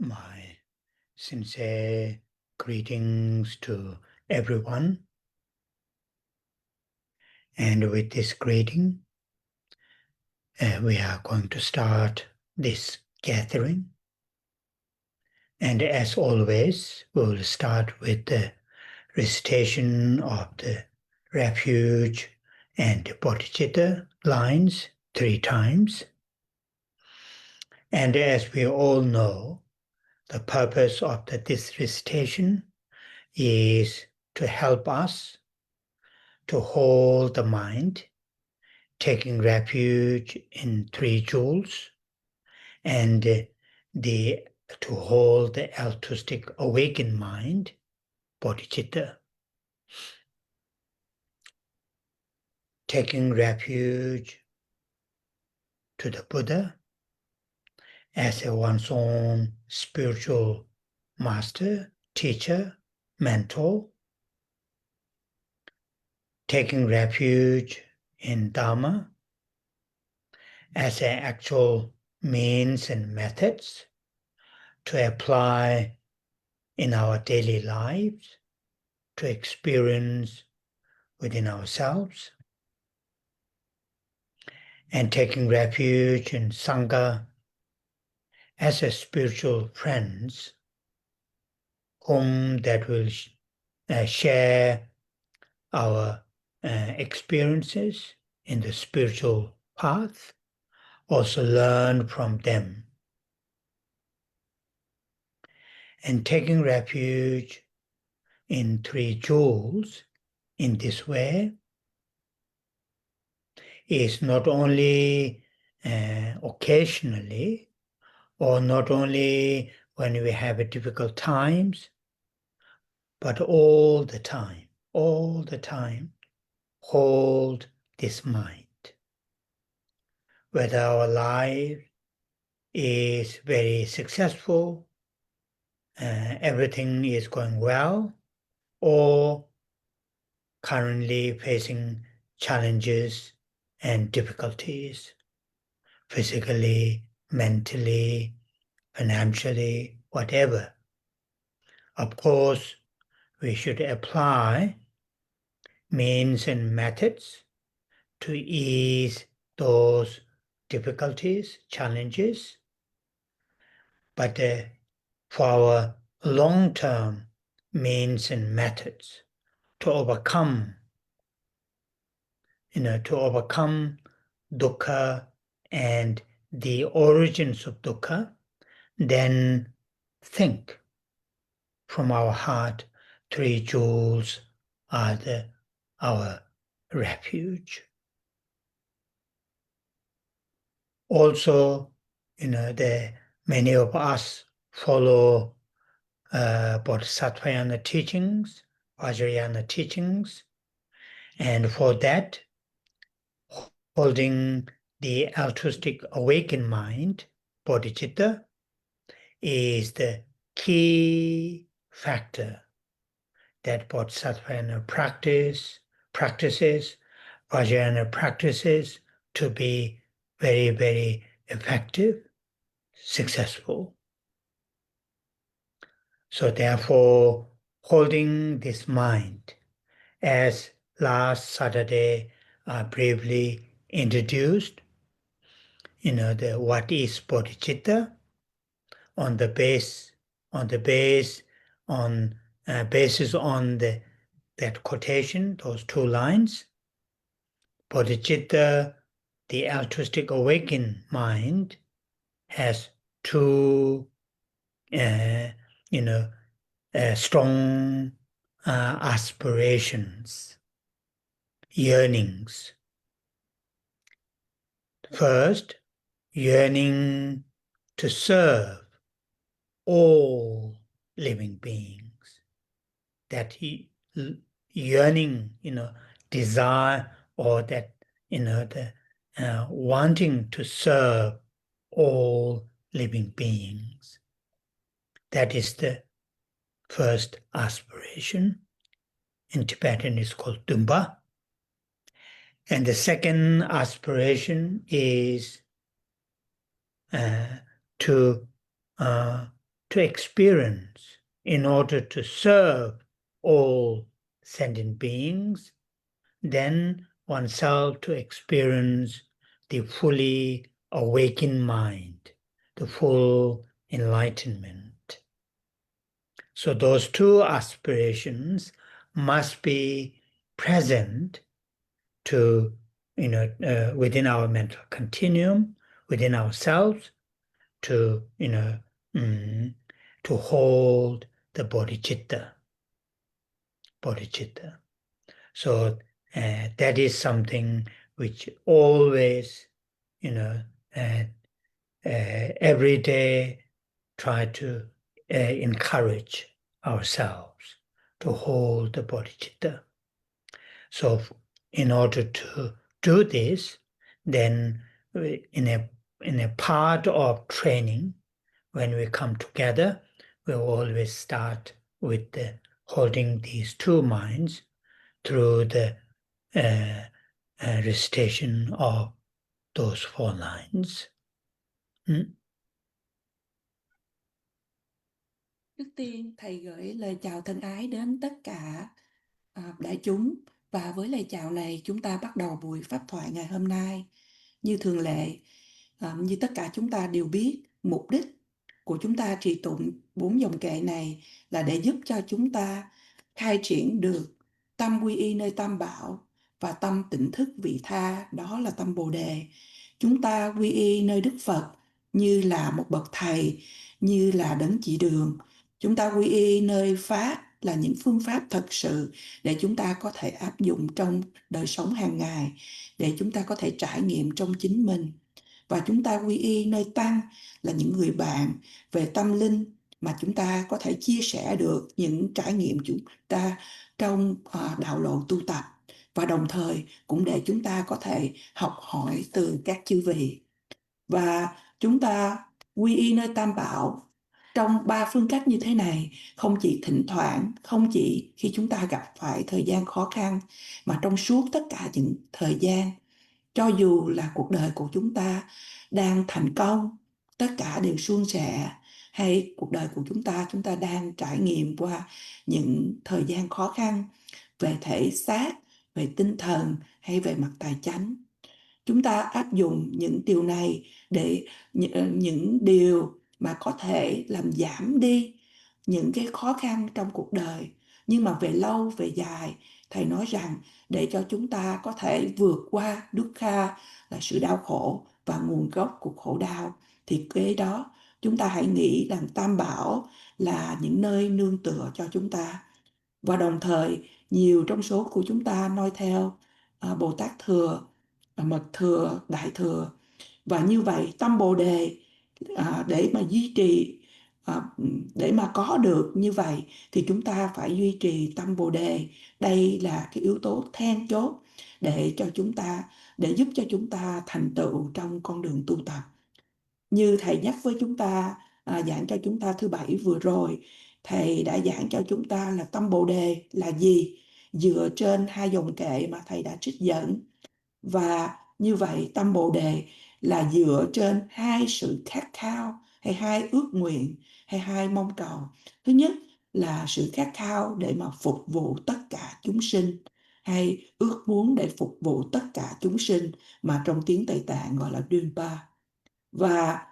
My sincere greetings to everyone. And with this greeting, we are going to start this gathering. And as always, we will start with the recitation of the refuge and Bodhichitta lines 3 times. And as we all know, the purpose of this recitation is to help us to hold the mind, taking refuge in 3 jewels, and to hold the altruistic awakened mind, Bodhichitta. Taking refuge to the Buddha as one's own spiritual master, teacher, mentor. Taking refuge in Dharma as an actual means and methods to apply in our daily lives, to experience within ourselves, and taking refuge in Sangha as a spiritual friends whom that will share our experiences in the spiritual path, also learn from them. And taking refuge in 3 jewels in this way is not only occasionally, or not only when we have difficult times, but all the time, hold this mind. Whether our life is very successful, everything is going well, or currently facing challenges and difficulties, physically, mentally, financially, whatever. Of course, we should apply means and methods to ease those difficulties, challenges. But for our long-term means and methods to overcome, dukkha and the origins of dukkha, then think from our heart, 3 jewels are our refuge. Also, many of us follow Bodhisattvayana teachings, Vajrayana teachings, and for that, holding the altruistic awakened mind, Bodhicitta, is the key factor that Bodhisattva practices, Vajrayana practices to be very, very effective, successful. So therefore, holding this mind, as last Saturday briefly introduced, what is bodhicitta on basis on that quotation, those two lines. Bodhicitta, the altruistic awakened mind, has two strong aspirations, yearnings. First, yearning to serve all living beings. That yearning, desire, or that, the wanting to serve all living beings. That is the first aspiration. In Tibetan, it's called Dumba. And the second aspiration is to experience, in order to serve all sentient beings, then oneself to experience the fully awakened mind, the full enlightenment. So those two aspirations must be present to, within our mental continuum, within ourselves, to, to hold the bodhicitta. So that is something which always, every day try to encourage ourselves to hold the bodhicitta. So in order to do this, then in a part of training, when we come together, we always start with holding these two minds through the recitation of those four lines. Trước tiên, Thầy gửi lời chào thân ái đến tất cả đại chúng. Và với lời chào này, chúng ta bắt đầu buổi pháp thoại ngày hôm nay. Như thường lệ, như tất cả chúng ta đều biết, mục đích của chúng ta trì tụng 4 dòng kệ này là để giúp cho chúng ta khai triển được tâm quy y nơi Tam Bảo và tâm tỉnh thức vị tha, đó là tâm Bồ Đề. Chúng ta quy y nơi Đức Phật như là một bậc thầy, như là đấng chỉ đường. Chúng ta quy y nơi Pháp là những phương pháp thật sự để chúng ta có thể áp dụng trong đời sống hàng ngày, để chúng ta có thể trải nghiệm trong chính mình. Và chúng ta quy y nơi Tăng là những người bạn về tâm linh mà chúng ta có thể chia sẻ được những trải nghiệm chúng ta trong đạo lộ tu tập, và đồng thời cũng để chúng ta có thể học hỏi từ các chư vị. Và chúng ta quy y nơi Tam Bảo trong 3 phương cách như thế này, không chỉ thỉnh thoảng, không chỉ khi chúng ta gặp phải thời gian khó khăn, mà trong suốt tất cả những thời gian, cho dù là cuộc đời của chúng ta đang thành công, tất cả đều suôn sẻ, hay cuộc đời của chúng ta đang trải nghiệm qua những thời gian khó khăn về thể xác, về tinh thần hay về mặt tài chánh. Chúng ta áp dụng những điều này để những điều mà có thể làm giảm đi những cái khó khăn trong cuộc đời. Nhưng mà về lâu, về dài, Thầy nói rằng để cho chúng ta có thể vượt qua dukkha là sự đau khổ và nguồn gốc của khổ đau, thì kế đó chúng ta hãy nghĩ rằng Tam Bảo là những nơi nương tựa cho chúng ta. Và đồng thời, nhiều trong số của chúng ta noi theo Bồ Tát Thừa, Mật Thừa, Đại Thừa. Và như vậy, tâm Bồ Đề để mà duy trì, để mà có được như vậy thì chúng ta phải duy trì tâm Bồ Đề. Đây là cái yếu tố then chốt để giúp cho chúng ta thành tựu trong con đường tu tập. Như Thầy nhắc với chúng ta giảng cho chúng ta thứ Bảy vừa rồi, Thầy đã giảng cho chúng ta là tâm Bồ Đề là gì, dựa trên 2 dòng kệ mà Thầy đã trích dẫn. Và như vậy tâm Bồ Đề là dựa trên 2 sự khát khao hay 2 ước nguyện hay 2 mong cầu. Thứ nhất là sự khát khao để mà phục vụ tất cả chúng sinh, hay ước muốn để phục vụ tất cả chúng sinh mà trong tiếng Tây Tạng gọi là Dhamma. Và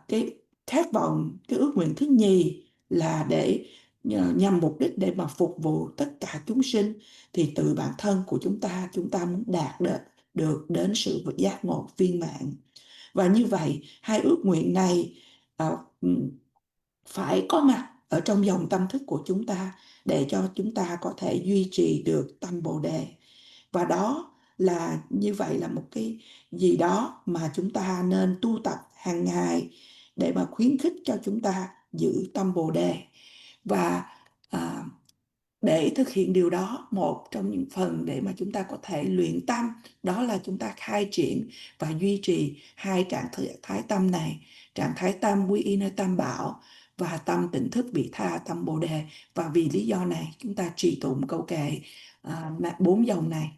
cái khát vọng, cái ước nguyện thứ nhì là để nhằm mục đích để mà phục vụ tất cả chúng sinh, thì từ bản thân của chúng ta muốn đạt được đến sự giác ngộ viên mãn. Và như vậy 2 ước nguyện này phải có mặt ở trong dòng tâm thức của chúng ta để cho chúng ta có thể duy trì được tâm Bồ Đề. Và đó là như vậy là một cái gì đó mà chúng ta nên tu tập hàng ngày để mà khuyến khích cho chúng ta giữ tâm Bồ Đề. Và để thực hiện điều đó, một trong những phần để mà chúng ta có thể luyện tâm đó là chúng ta khai triển và duy trì 2 trạng thái tâm này: trạng thái tâm quy y nơi Tam Bảo và tâm tỉnh thức vị tha, tâm Bồ Đề. Và vì lý do này chúng ta trì tụng câu kệ 4 dòng này.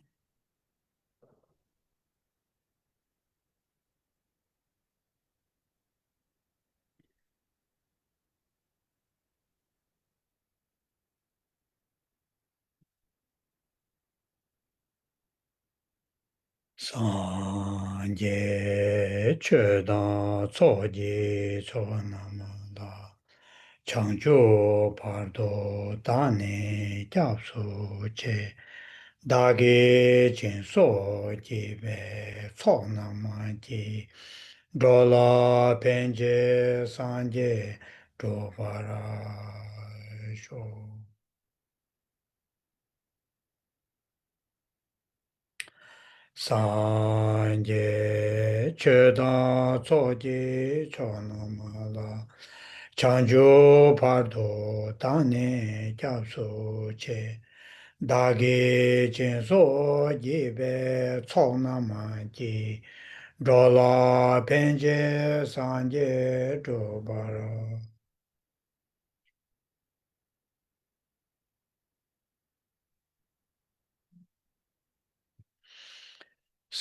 Sanje chedan tsoji chonamanda changju pardo dane gyapsu che dagi jinso jibe tsonamaji dola penje sanje dobara sho. Sanje chedan tsoji chonamala chanju pardo dane gyapsu che dagi jinso jibe tsonamaji dola penje sanje dobara.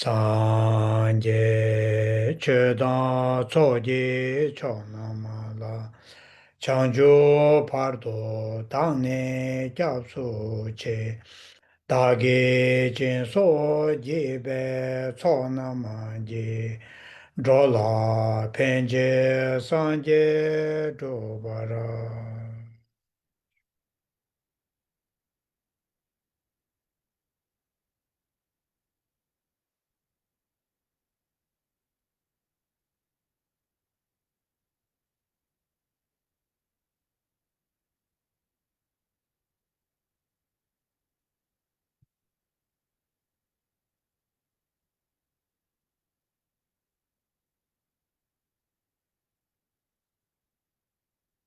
Sanje chedan tsoji chonamala chanju pardo dane gyapsu che dagi jinso jibe tsonamaji drola penje sanje dobara.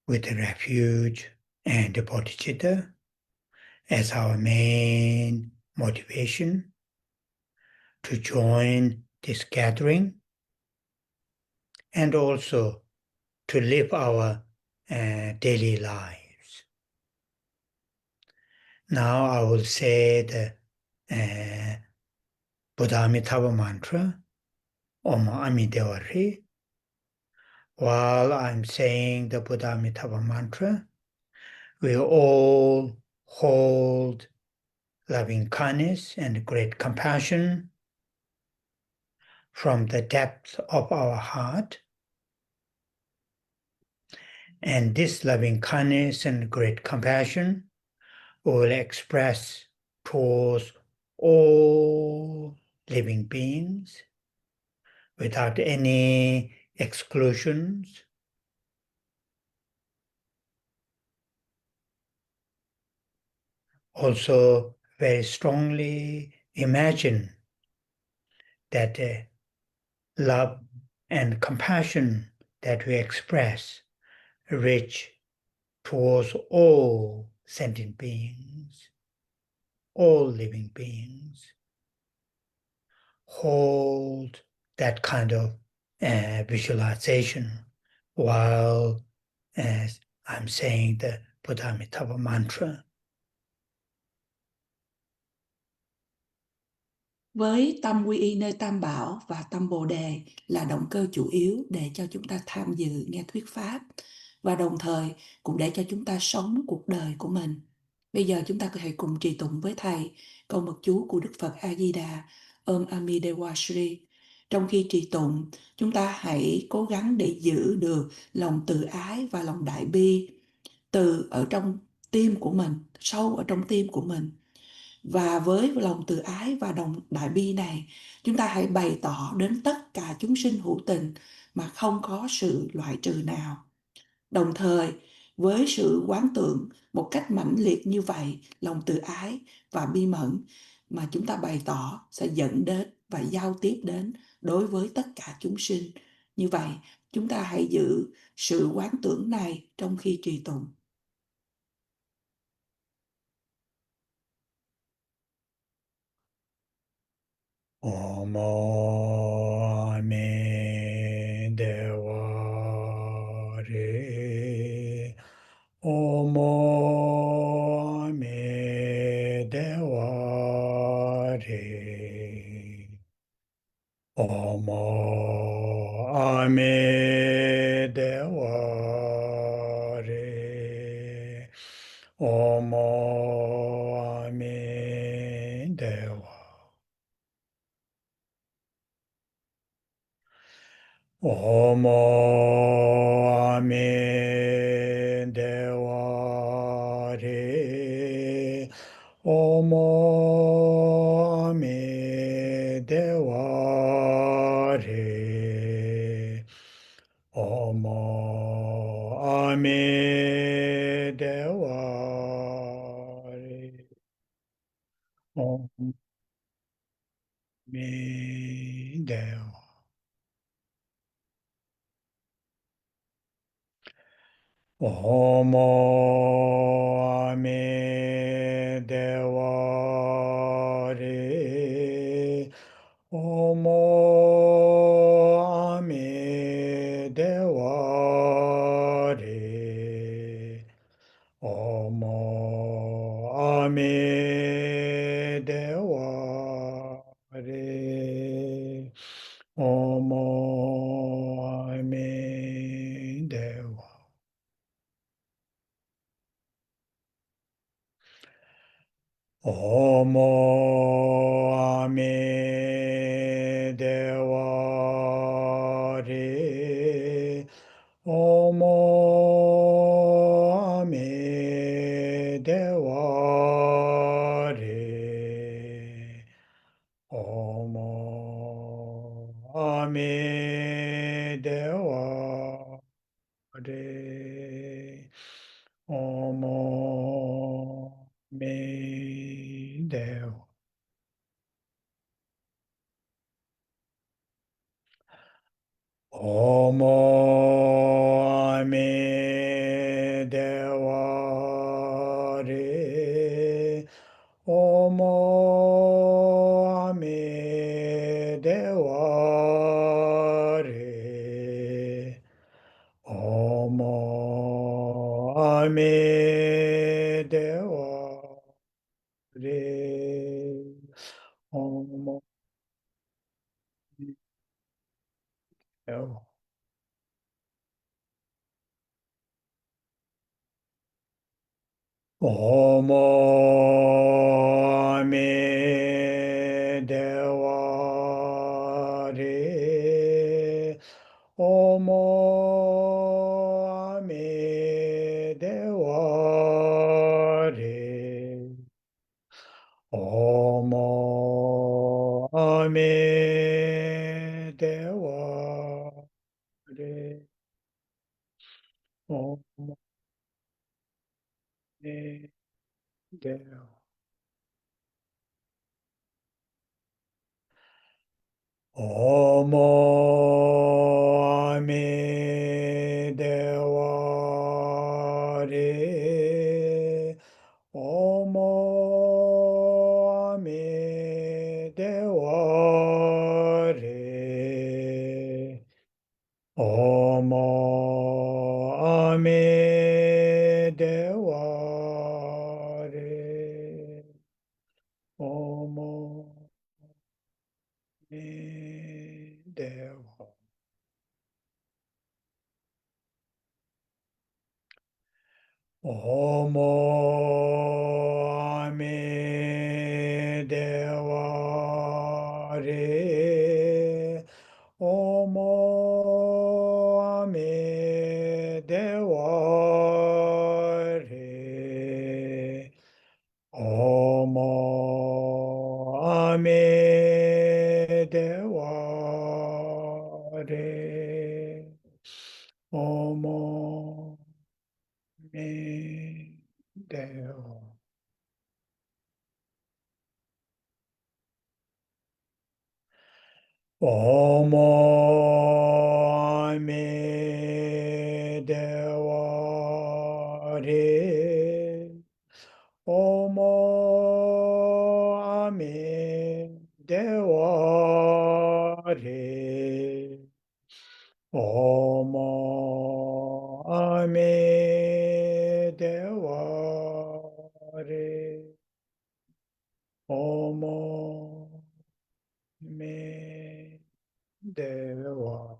With the refuge and the bodhicitta as our main motivation to join this gathering and also to live our daily lives. Now I will say the Bodhisattva mantra, Om Amidevare. While I'm saying the Bodhisattva mantra, we all hold loving kindness and great compassion from the depth of our heart. And this loving kindness and great compassion will express towards all living beings without any exclusions. Also, very strongly imagine that love and compassion that we express reach towards all sentient beings, all living beings. Hold that kind of visualization while as I'm saying the Bodhisattva mantra. Với tâm quy y nơi Tam Bảo và tâm Bồ Đề là động cơ chủ yếu để cho chúng ta tham dự nghe thuyết pháp và đồng thời cũng để cho chúng ta sống cuộc đời của mình. Bây giờ chúng ta có thể cùng trì tụng với Thầy câu mật chú của Đức Phật A-di-đà Om Amidewa Shri. Trong khi trì tụng, chúng ta hãy cố gắng để giữ được lòng từ ái và lòng đại bi từ ở trong tim của mình, sâu ở trong tim của mình. Và với lòng từ ái và đồng đại bi này, chúng ta hãy bày tỏ đến tất cả chúng sinh hữu tình mà không có sự loại trừ nào. Đồng thời, với sự quán tưởng một cách mãnh liệt như vậy, lòng từ ái và bi mẫn mà chúng ta bày tỏ sẽ dẫn đến và giao tiếp đến đối với tất cả chúng sinh. Như vậy, chúng ta hãy giữ sự quán tưởng này trong khi trì tụng. Om Amidewa Re. Om Amidewa Re. Om Amidewa Re. Om Amidewa. Om Amidewa Re. Om Amidewa Re. Om Amidewa Re. Om Amidewa. Om Amidewa Re. Om Amidewa Re. Om Amidewa Re. Om Amidewa. Om Amidewa Re. Om Amidewa Re. Om Amidewa Re. Om Amidewa. Om Amidewa Re. Om Amidewa Re. Om Amidewa Re. Om Amidewa. Om Amidewa Re. Om Amidewa Re. Om Amidewa Re. Om Amidewa. Om Amidewa Re. Om Amidewa Re. Om devare Omo me deva Omo me devare Omo me devare Omo ame devare Omo me deva Omo ame devare Omo ame devare Omo ame devare Omo me deva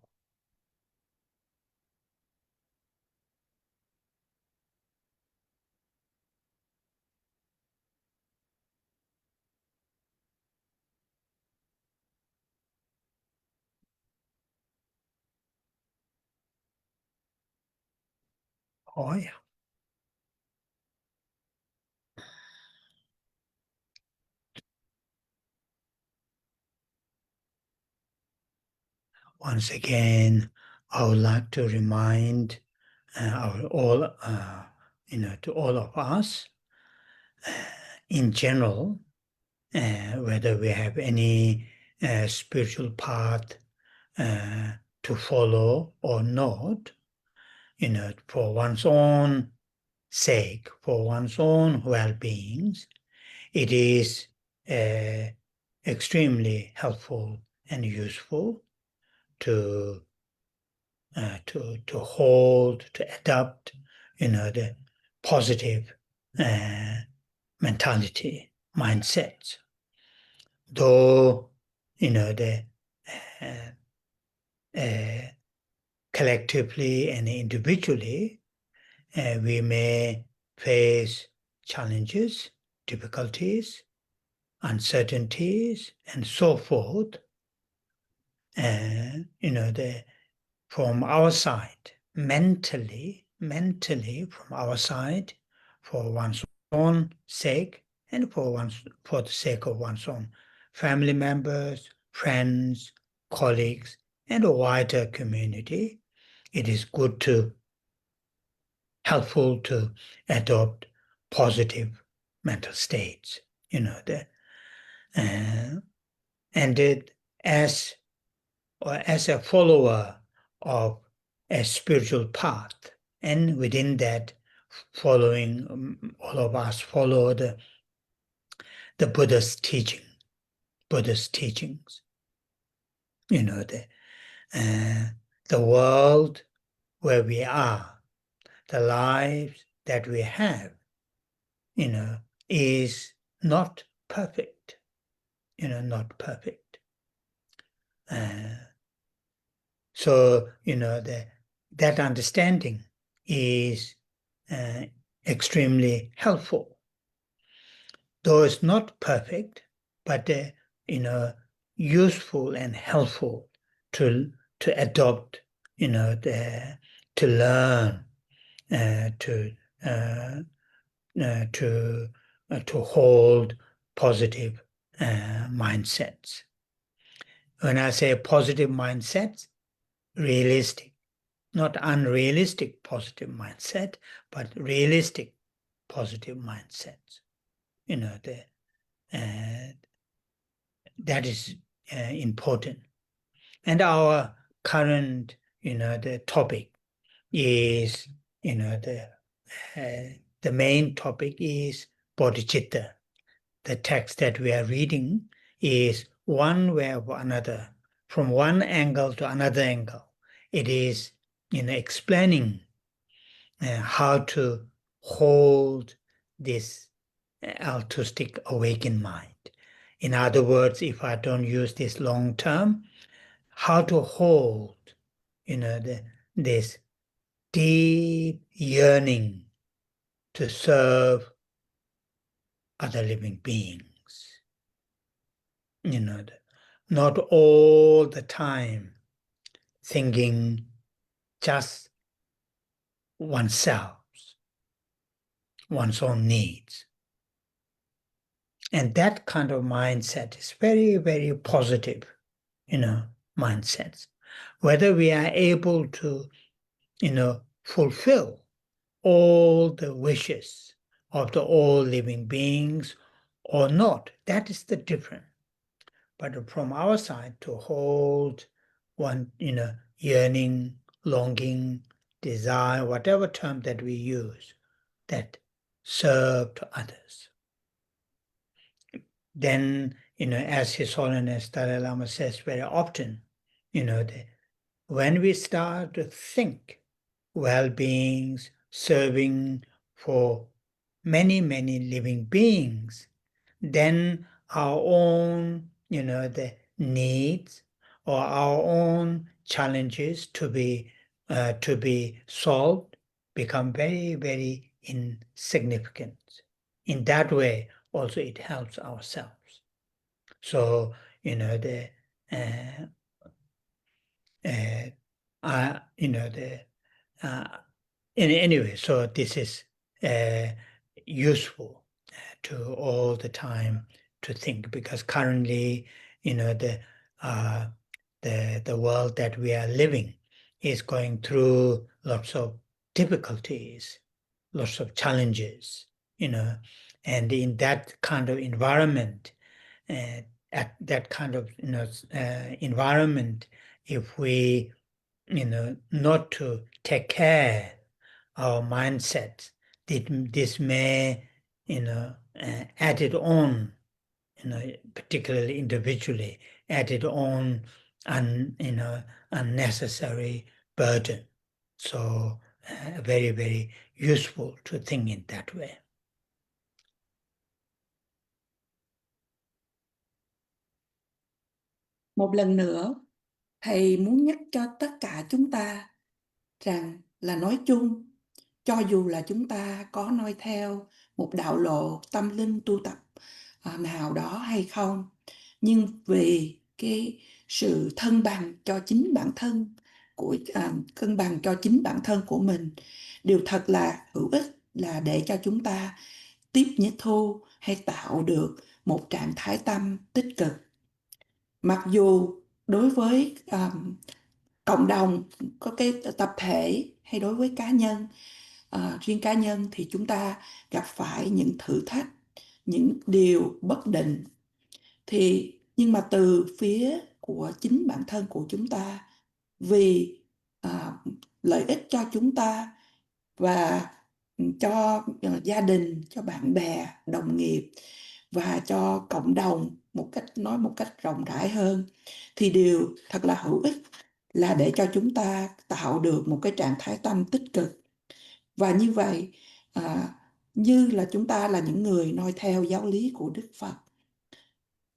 Oh yeah. Once again, I would like to remind to all of us, in general, whether we have any spiritual path to follow or not, for one's own sake, for one's own well-being, it is extremely helpful and useful to hold, to adopt, the positive mentality, mindset. Though, the collectively and individually, we may face challenges, difficulties, uncertainties, and so forth. From our side, mentally, from our side, for one's own sake, and for the sake of one's own family members, friends, colleagues, and a wider community, it is helpful to adopt positive mental states. And as a follower of a spiritual path, and within that, following, all of us follow the Buddhist teachings. The world where we are, the lives that we have, is not perfect. Not perfect. So, that understanding is extremely helpful. Though it's not perfect, but useful and helpful to adopt, to learn, to hold positive mindsets. When I say positive mindsets, realistic, not unrealistic positive mindset, but realistic positive mindsets. That is important. And our current, the topic is, the main topic is Bodhichitta. The text that we are reading is one way or another, from one angle to another angle. It is, explaining how to hold this altruistic awakened mind. In other words, if I don't use this long term, how to hold, this deep yearning to serve other living beings. Not all the time thinking just oneself, one's own needs. And that kind of mindset is very, very positive, mindsets. Whether we are able to, fulfill all the wishes of the all living beings or not, that is the difference. But from our side, to hold one, yearning, longing, desire, whatever term that we use, that serve to others. Then, as His Holiness Dalai Lama says very often, when we start to think well-beings, serving for many, many living beings, then our own, the needs or our own challenges to be solved become very, very insignificant. In that way, also it helps ourselves. So, the anyway, so this is useful to all the time to think, because currently, the world that we are living is going through lots of difficulties, lots of challenges, and in that kind of environment, at that kind of environment, if we not to take care our mindset, this may added on, particularly individually, added on unnecessary burden. So very, very useful to think in that way. Một lần nữa, Thầy muốn nhắc cho tất cả chúng ta rằng là nói chung, cho dù là chúng ta có noi theo một đạo lộ tâm linh tu tập nào đó hay không, nhưng vì cái sự thân bằng cho chính bản thân cân bằng cho chính bản thân của mình, điều thật là hữu ích là để cho chúng ta tiếp thu hay tạo được một trạng thái tâm tích cực. Mặc dù đối với cộng đồng, có cái tập thể hay đối với cá nhân, riêng cá nhân thì chúng ta gặp phải những thử thách, những điều bất định, nhưng mà từ phía của chính bản thân của chúng ta, vì lợi ích cho chúng ta và cho gia đình, cho bạn bè, đồng nghiệp và cho cộng đồng, nói một cách rộng rãi hơn, thì điều thật là hữu ích là để cho chúng ta tạo được một cái trạng thái tâm tích cực. Và như vậy, như là chúng ta là những người noi theo giáo lý của Đức Phật,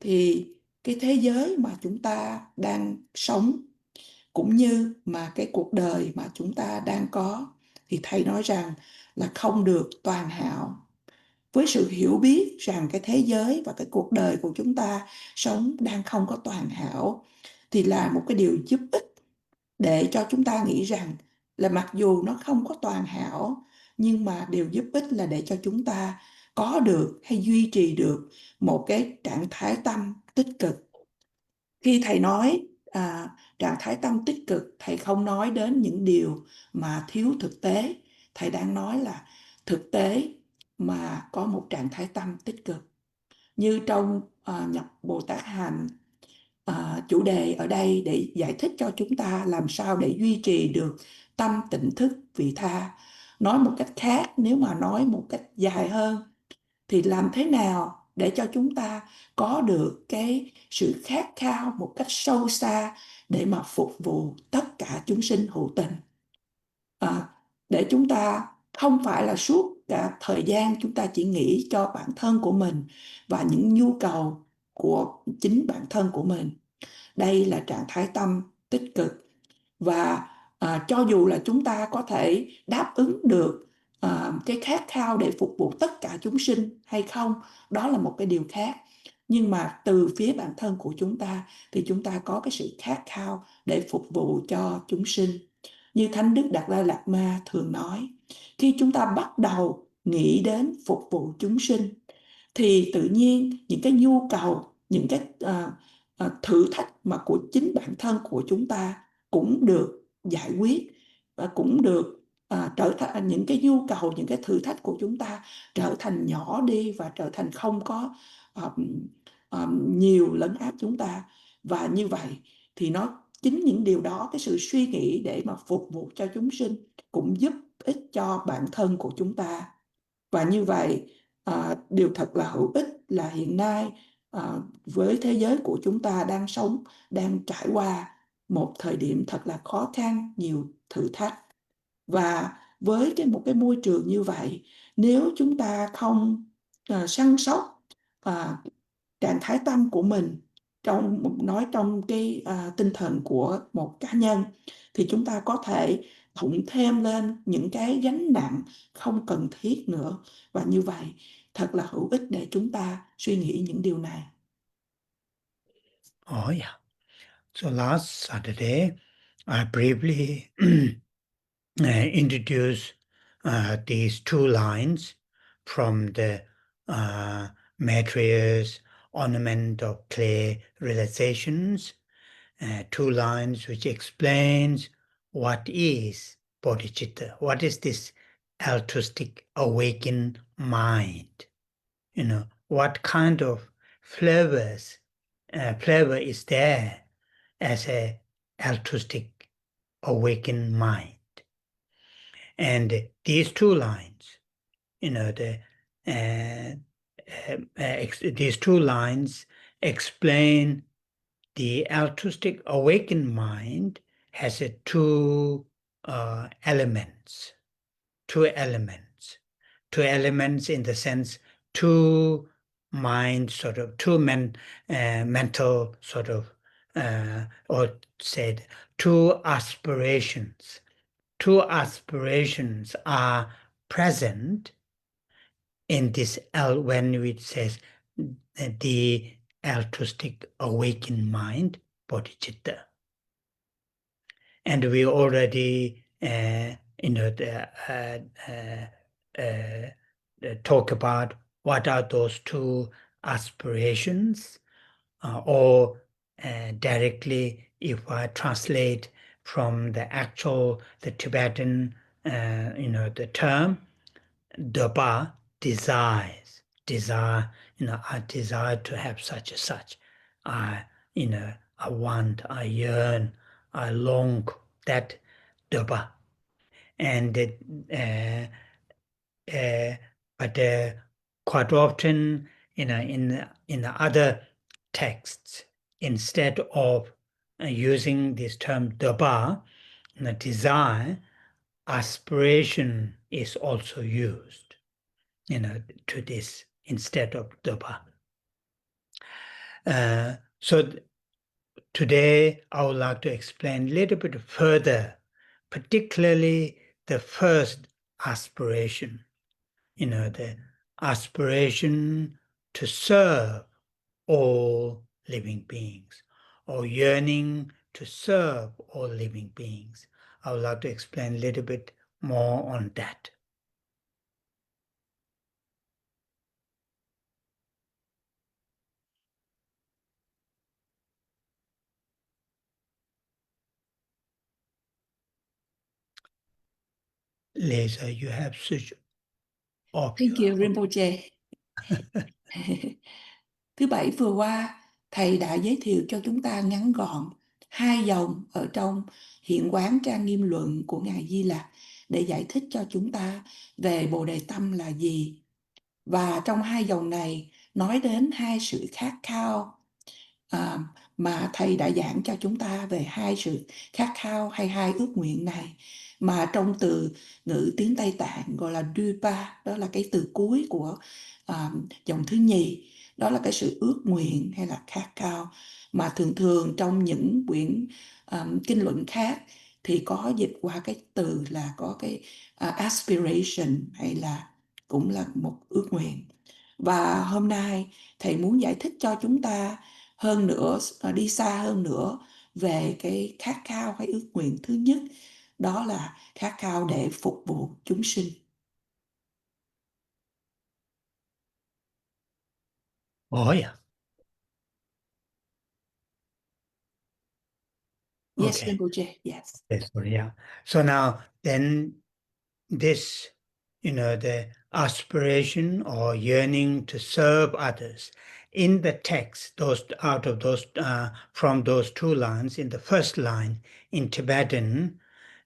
thì cái thế giới mà chúng ta đang sống, cũng như mà cái cuộc đời mà chúng ta đang có, thì Thầy nói rằng là không được toàn hảo. Với sự hiểu biết rằng cái thế giới và cái cuộc đời của chúng ta sống đang không có toàn hảo, thì là một cái điều giúp ích để cho chúng ta nghĩ rằng là mặc dù nó không có toàn hảo, nhưng mà điều giúp ích là để cho chúng ta có được hay duy trì được một cái trạng thái tâm tích cực. Khi Thầy nói trạng thái tâm tích cực, Thầy không nói đến những điều mà thiếu thực tế. Thầy đang nói là thực tế mà có một trạng thái tâm tích cực. Như trong nhập Bồ Tát Hành, chủ đề ở đây để giải thích cho chúng ta làm sao để duy trì được tâm tỉnh thức vị tha. Nói một cách khác, nếu mà nói một cách dài hơn, thì làm thế nào để cho chúng ta có được cái sự khát khao một cách sâu xa để mà phục vụ tất cả chúng sinh hữu tình. để chúng ta không phải là suốt cả thời gian chúng ta chỉ nghĩ cho bản thân của mình và những nhu cầu của chính bản thân của mình. Đây là trạng thái tâm tích cực. Và cho dù là chúng ta có thể đáp ứng được cái khát khao để phục vụ tất cả chúng sinh hay không, đó là một cái điều khác. Nhưng mà từ phía bản thân của chúng ta thì chúng ta có cái sự khát khao để phục vụ cho chúng sinh. Như Thánh Đức Đạt Lai Lạt Ma thường nói, khi chúng ta bắt đầu nghĩ đến phục vụ chúng sinh thì tự nhiên những cái nhu cầu, những cái thử thách mà của chính bản thân của chúng ta cũng được giải quyết, và cũng được trở thành những cái nhu cầu, những cái thử thách của chúng ta trở thành nhỏ đi và trở thành không có nhiều lấn áp chúng ta. Và như vậy thì nó chính những điều đó, cái sự suy nghĩ để mà phục vụ cho chúng sinh cũng giúp ích cho bản thân của chúng ta. Và như vậy điều thật là hữu ích là hiện nay với thế giới của chúng ta đang trải qua một thời điểm thật là khó khăn, nhiều thử thách. Và với một cái môi trường như vậy, nếu chúng ta không săn sóc trạng thái tâm của mình, trong cái tinh thần của một cá nhân, thì chúng ta có thể thụng thêm lên những cái gánh nặng không cần thiết nữa. Và như vậy thật là hữu ích để chúng ta suy nghĩ những điều này. Oh yeah. So last Saturday, I briefly introduced these two lines from the Maitreya's Ornament of Clear Realizations, two lines which explains what is Bodhichitta, what is this altruistic awakened mind, what kind of flavor is there as a altruistic awakened mind. And these two lines, these two lines explain the altruistic awakened mind has two elements. Two elements in the sense two mind sort of, two mental sort of, or said two aspirations. Two aspirations are present in this when it says the altruistic awakened mind, bodhicitta. And we already talk about what are those two aspirations, or directly, if I translate from the Tibetan, the term, Daba, desires, desire, I desire to have such and such. I want, I yearn, I long, that Daba. And but quite often, in the other texts, instead of using this term Daba, desire, aspiration is also used, to this instead of Daba. So today I would like to explain a little bit further, particularly the first aspiration, the aspiration to serve all living beings, or yearning to serve all living beings. I would like to explain a little bit more on that. Lisa, you have switched off. Thank you, Rinpoche. Thứ Bảy vừa qua, Thầy đã giới thiệu cho chúng ta ngắn gọn 2 dòng ở trong Hiện quán Trang Nghiêm Luận của Ngài Di Lặc để giải thích cho chúng ta về Bồ Đề Tâm là gì. Và trong 2 dòng này nói đến 2 sự khát khao mà Thầy đã giảng cho chúng ta về 2 sự khát khao hay 2 ước nguyện này. mà trong từ ngữ tiếng Tây Tạng gọi là Dupa, đó là cái từ cuối của dòng thứ nhì, đó là cái sự ước nguyện hay là khát khao, mà thường thường trong những quyển kinh luận khác thì có dịch qua cái từ là có cái aspiration, hay là cũng là một ước nguyện. Và hôm nay thầy muốn giải thích cho chúng ta hơn nữa, đi xa hơn nữa về cái khát khao hay ước nguyện thứ nhất, đó là khát khao để phục vụ chúng sinh. Oh, yeah. Yes, Okay. Rinpoche, yes. Yes, yeah. So now then this, the aspiration or yearning to serve others. In the text, from those two lines, in the first line, in Tibetan,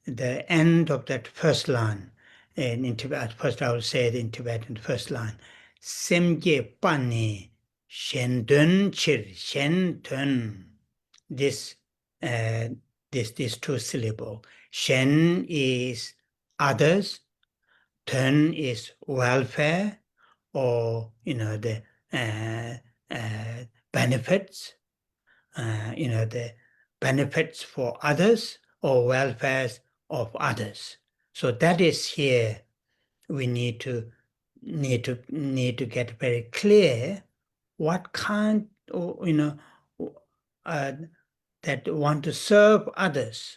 the end of that first line, and in Tibet, first I will say it in Tibetan, first line, Semje Pani Shendun Chir Shendun. This, these two syllables. Shen is others, Tun is welfare, or the benefits, the benefits for others or welfares of others. So that is here we need to get very clear what kind of, that want to serve others,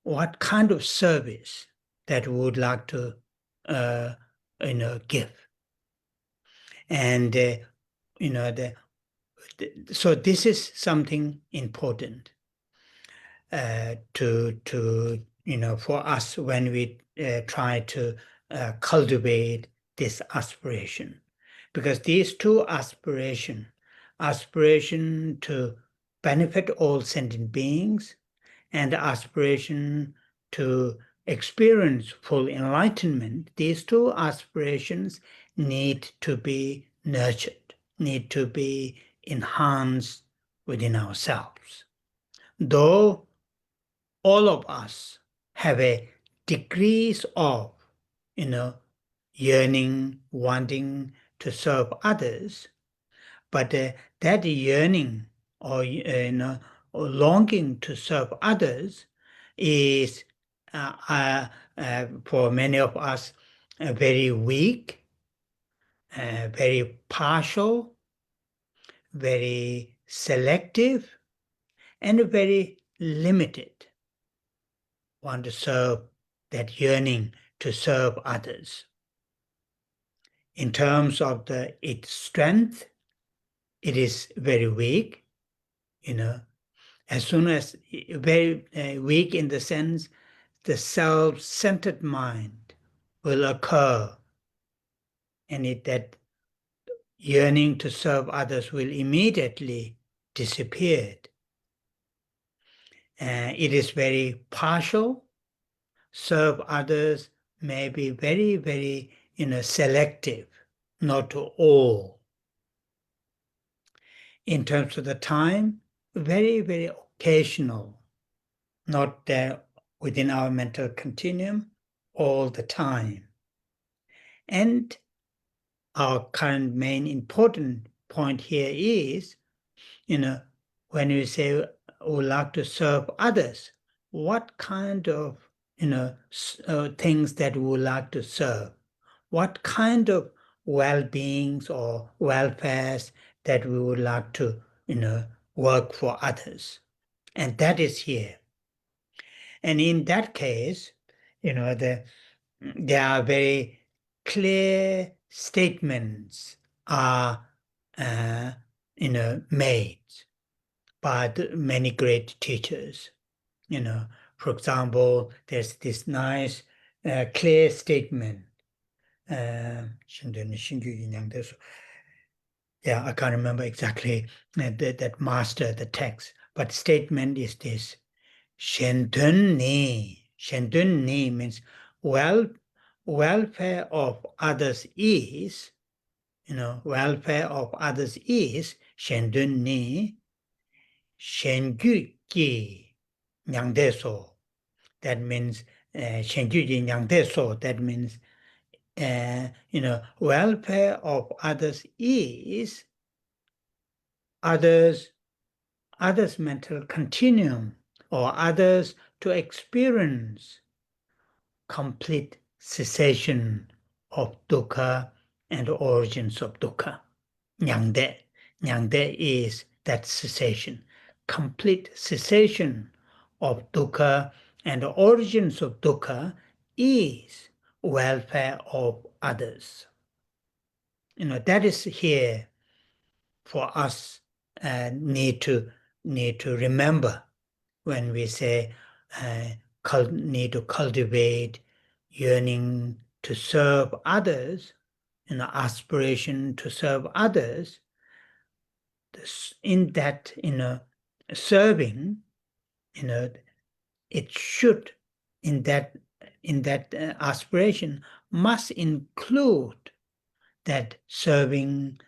what kind of service that we would like to give. And so this is something important to for us when we try to cultivate this aspiration, because these two aspiration to benefit all sentient beings and aspiration to experience full enlightenment, these two aspirations need to be nurtured, need to be enhanced within ourselves. Though all of us have a degrees of, yearning, wanting to serve others, but that yearning or or longing to serve others is for many of us very weak, very partial, very selective, and very limited. Want to serve, that yearning to serve others. In terms of its strength, it is very weak, as soon as very weak in the sense the self-centered mind will occur, and that yearning to serve others will immediately disappear. It is very partial. Serve others may be very, very selective, not to all. In terms of the time, very, very occasional, not there within our mental continuum all the time. And our current main important point here is, when we say we would like to serve others, what kind of, things that we would like to serve? What kind of well-beings or welfares that we would like to, work for others? And that is here. And in that case, there are very clear statements are made by many great teachers. For example, there's this nice clear statement. Yeah, I can't remember exactly that master the text, but statement is this: Shentun ni. Shentun ni means welfare of others is, welfare of others is Shentun ni, Shengyu ki nyangdeso. that means Shenjuji Nyangde So, that means welfare of others is others mental continuum, or others to experience complete cessation of dukkha and origins of dukkha. Nyangde. Nyangde is that cessation, complete cessation of dukkha and the origins of dukkha is welfare of others. That is here for us need to remember when we say need to cultivate yearning to serve others, aspiration to serve others. In that, serving, it should, in that aspiration, must include that serving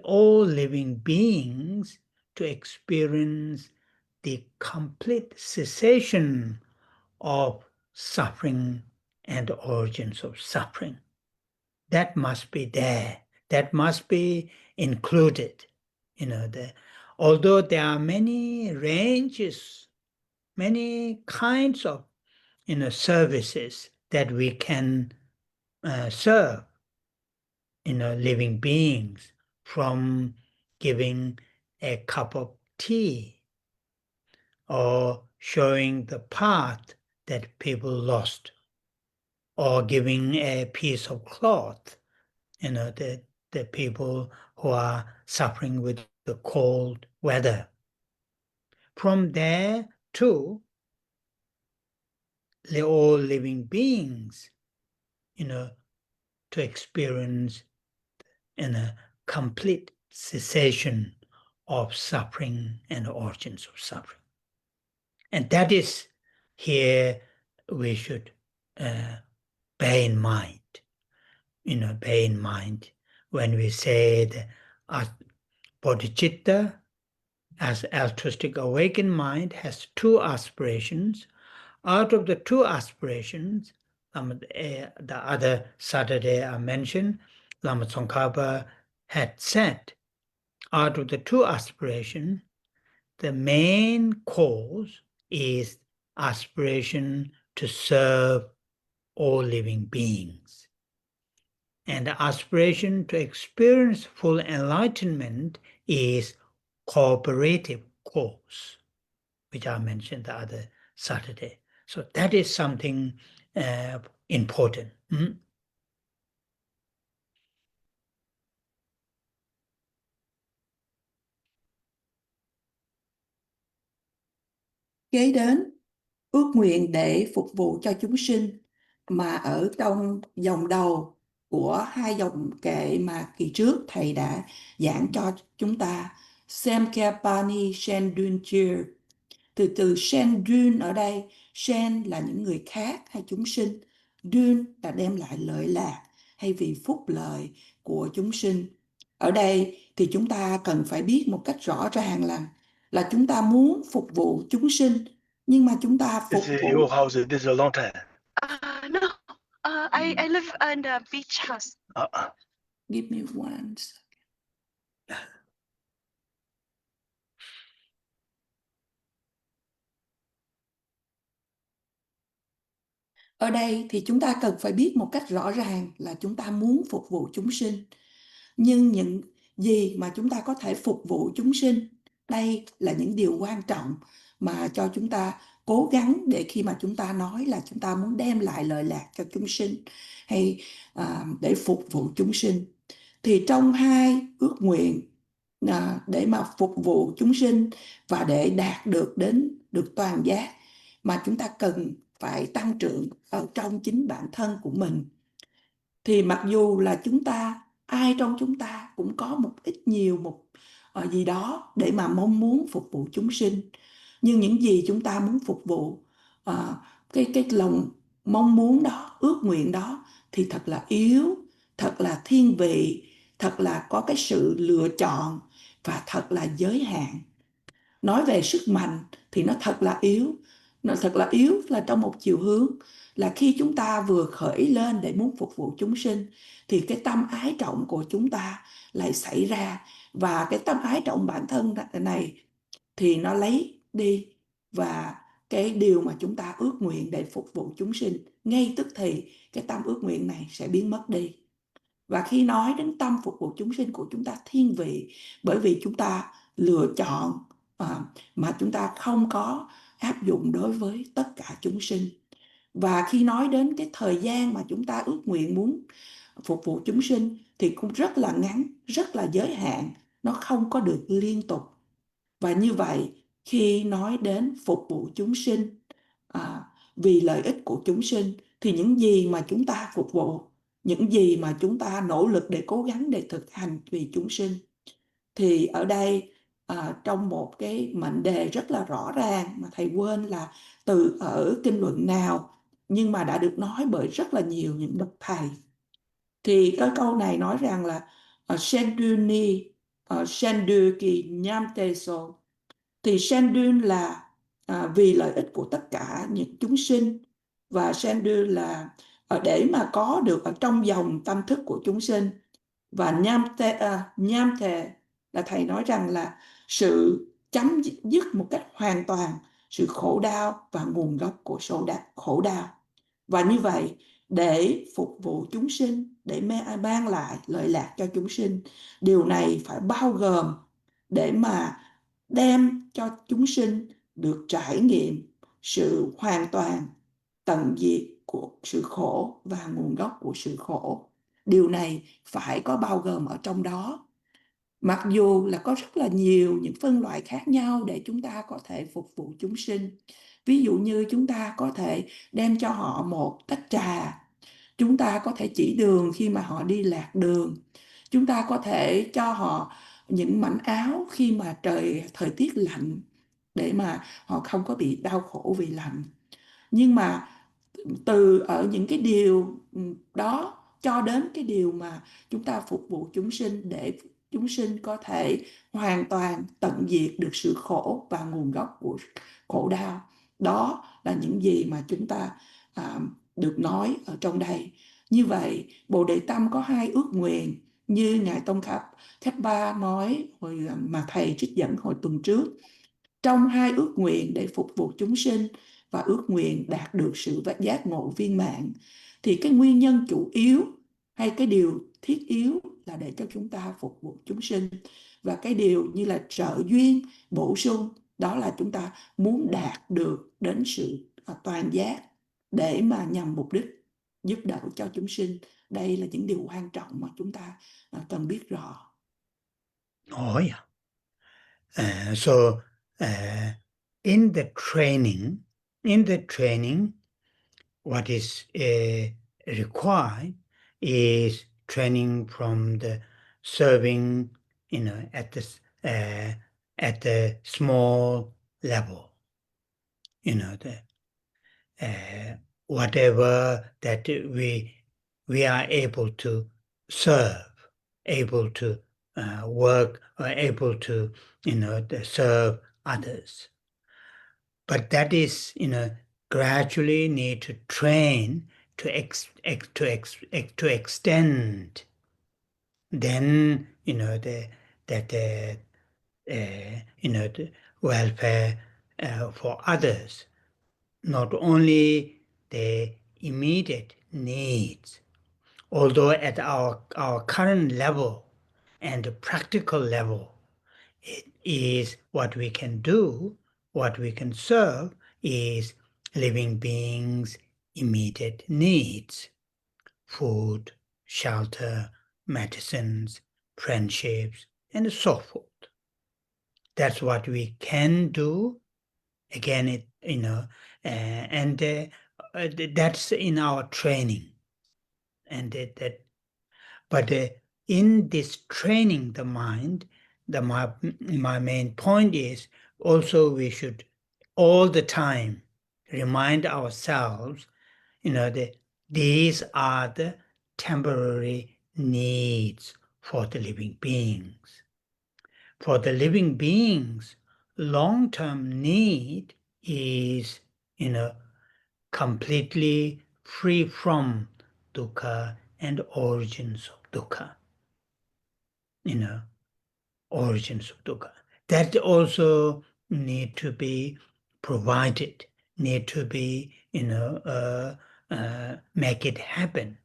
all living beings to experience the complete cessation of suffering and origins of suffering. That must be there. That must be included. Although there are many ranges, many kinds of services that we can serve living beings, from giving a cup of tea or showing the path that people lost, or giving a piece of cloth, the people who are suffering with the cold weather. From there to all living beings, to experience a complete cessation of suffering and origins of suffering. And that is here we should bear in mind. Bear in mind when we say that Bodhichitta, as altruistic awakened mind, has two aspirations. Out of the two aspirations, the other Saturday I mentioned, Lama Tsongkhapa had said, out of the two aspirations, the main cause is aspiration to serve all living beings. And the aspiration to experience full enlightenment is cooperative cause, which I mentioned the other Saturday. So that is something important. Kế đến, ước nguyện để phục vụ cho chúng sinh, mà ở trong dòng đầu của hai dòng kệ mà kỳ trước thầy đã giảng cho chúng ta, Semkepani Shendunchir. Từ Shendun ở đây, Shen là những người khác hay chúng sinh, Dun là đem lại lợi lạc hay vì phúc lợi của chúng sinh. Ở đây thì chúng ta cần phải biết một cách rõ ràng là chúng ta muốn phục vụ chúng sinh, nhưng mà chúng ta phục This is vụ. your house. This is a long time. No, I live in a beach house. Give me one second. Ở đây thì chúng ta cần phải biết một cách rõ ràng là chúng ta muốn phục vụ chúng sinh. Nhưng những gì mà chúng ta có thể phục vụ chúng sinh, đây là những điều quan trọng mà cho chúng ta cố gắng để khi mà chúng ta nói là chúng ta muốn đem lại lợi lạc cho chúng sinh hay để phục vụ chúng sinh. Thì trong hai ước nguyện để mà phục vụ chúng sinh và để đạt được toàn giác, mà chúng ta cần phải tăng trưởng ở trong chính bản thân của mình. Thì mặc dù là ai trong chúng ta cũng có một ít nhiều một gì đó để mà mong muốn phục vụ chúng sinh, nhưng những gì chúng ta muốn phục vụ, cái lòng mong muốn đó, ước nguyện đó thì thật là yếu, thật là thiên vị, thật là có cái sự lựa chọn và thật là giới hạn. Nói về sức mạnh thì nó thật là yếu. nó thật là yếu, là trong một chiều hướng, là khi chúng ta vừa khởi lên để muốn phục vụ chúng sinh thì cái tâm ái trọng của chúng ta lại xảy ra, và cái tâm ái trọng bản thân này thì nó lấy đi, và cái điều mà chúng ta ước nguyện để phục vụ chúng sinh ngay tức thì cái tâm ước nguyện này sẽ biến mất đi. Và khi nói đến tâm phục vụ chúng sinh của chúng ta thiên vị, bởi vì chúng ta lựa chọn mà chúng ta không có áp dụng đối với tất cả chúng sinh. Và khi nói đến cái thời gian mà chúng ta ước nguyện muốn phục vụ chúng sinh thì cũng rất là ngắn, rất là giới hạn, nó không có được liên tục. Và như vậy, khi nói đến phục vụ chúng sinh vì lợi ích của chúng sinh, thì những gì mà chúng ta phục vụ, những gì mà chúng ta nỗ lực để cố gắng để thực hành vì chúng sinh, thì ở đây trong một cái mệnh đề rất là rõ ràng mà thầy quên là từ ở kinh luận nào, nhưng mà đã được nói bởi rất là nhiều những bậc thầy. Thì cái câu này nói rằng là Sendu ni Sendu ki nyamte so, thì Sendun là vì lợi ích của tất cả những chúng sinh, và Sendun là để mà có được ở trong dòng tâm thức của chúng sinh. Và Nyamte là thầy nói rằng là sự chấm dứt một cách hoàn toàn sự khổ đau và nguồn gốc của khổ đau. Và như vậy, để phục vụ chúng sinh, để mang lại lợi lạc cho chúng sinh, điều này phải bao gồm để mà đem cho chúng sinh được trải nghiệm sự hoàn toàn tận diệt của sự khổ và nguồn gốc của sự khổ. Điều này phải có bao gồm ở trong đó. Mặc dù là có rất là nhiều những phân loại khác nhau để chúng ta có thể phục vụ chúng sinh. Ví dụ như chúng ta có thể đem cho họ một tách trà, chúng ta có thể chỉ đường khi mà họ đi lạc đường, chúng ta có thể cho họ những mảnh áo khi mà thời tiết lạnh để mà họ không có bị đau khổ vì lạnh. Nhưng mà từ ở những cái điều đó cho đến cái điều mà chúng ta phục vụ chúng sinh để chúng sinh có thể hoàn toàn tận diệt được sự khổ và nguồn gốc của khổ đau, đó là những gì mà chúng ta được nói ở trong đây. Như vậy, Bồ Đề Tâm có hai ước nguyện như Ngài Tông Khách Ba nói hồi mà thầy trích dẫn hồi tuần trước. Trong hai ước nguyện để phục vụ chúng sinh và ước nguyện đạt được sự giác ngộ viên mãn, thì cái nguyên nhân chủ yếu hay cái điều thiết yếu là để cho chúng ta phục vụ chúng sinh. Và cái điều như là trợ duyên, bổ sung, đó là chúng ta muốn đạt được đến sự toàn giác để mà nhằm mục đích giúp đỡ cho chúng sinh. Đây là những điều quan trọng mà chúng ta cần biết rõ. Oh yeah. So in the training, what is required is training from the serving, at the small level. Whatever that we are able to serve, able to work, or able to serve others. But that is gradually need to train to extend. Then the welfare for others, not only the immediate needs. Although at our current level and practical level, it is what we can do, what we can serve is living beings' immediate needs: food, shelter, medicines, friendships, and so forth. That's what we can do. Again, that's in our training. But in this training the mind, my main point is also we should all the time remind ourselves, that these are the temporary needs for the living beings. For the living beings, long-term need is completely free from dukkha and origins of dukkha. Origins of dukkha. That also need to be provided, need to be, make it happen,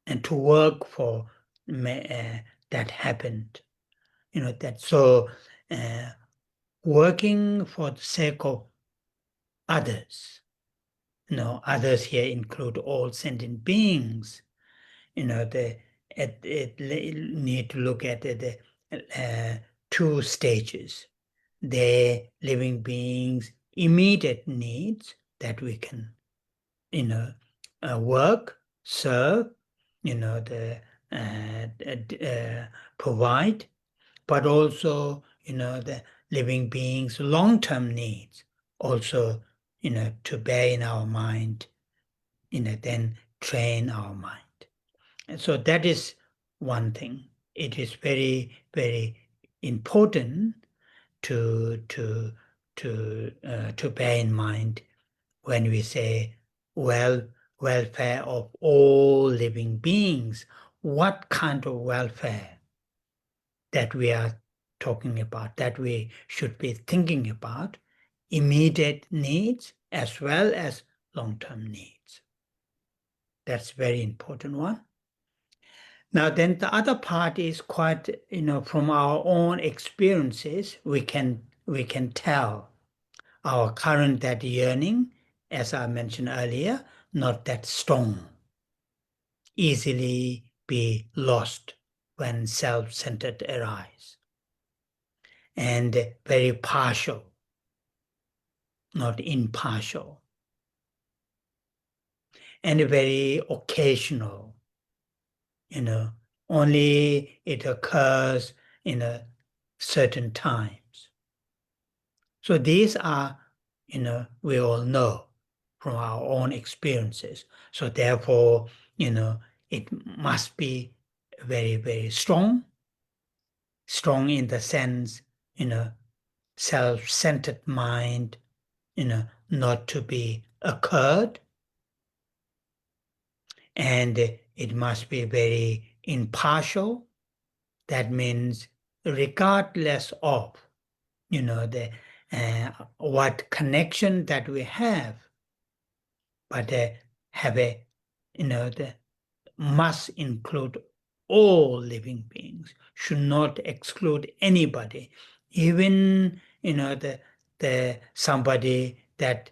and to work for that happened. Working for the sake of others. Others here include all sentient beings. It need to look at the two stages. The living beings' immediate needs that we can, work, serve, provide, but also, the living beings' long-term needs also, to bear in our mind, then train our mind. And so that is one thing. It is very, very important to bear in mind when we say welfare of all living beings. What kind of welfare that we are talking about, that we should be thinking about? Immediate needs as well as long-term needs. That's very important one. Now then the other part is quite, from our own experiences, we can tell our current that yearning, as I mentioned earlier, not that strong, easily be lost when self-centered arise, and very partial, not impartial, and very occasional. Only it occurs in a certain times. So these are, we all know from our own experiences. So therefore, it must be very, very strong in the sense, self-centered mind, not to be occurred. And it must be very impartial. That means regardless of, what connection that we have, but have a, the must include all living beings, should not exclude anybody, even, the somebody that,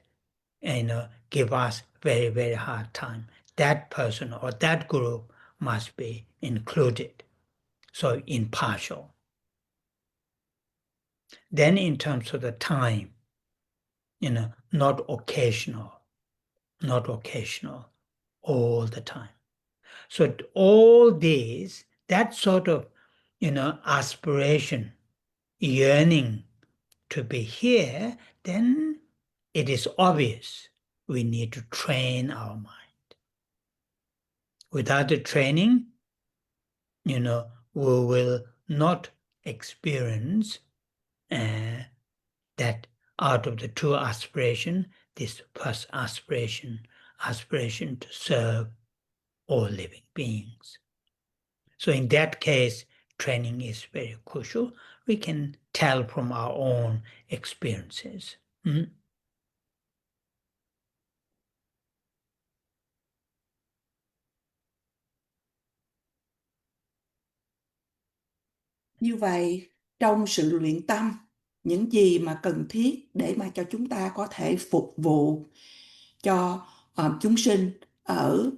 give us very, very hard time. That person or that group must be included. So impartial. Then in terms of the time, not occasional, all the time. So all these, that sort of, aspiration, yearning to be here, then it is obvious we need to train our mind. Without the training, we will not experience that out of the two aspiration, this first aspiration to serve all living beings. So in that case, training is very crucial. We can tell from our own experiences. Như vậy, trong sự luyện tâm, những gì mà cần thiết để mà cho chúng ta có thể phục vụ cho chúng sinh ở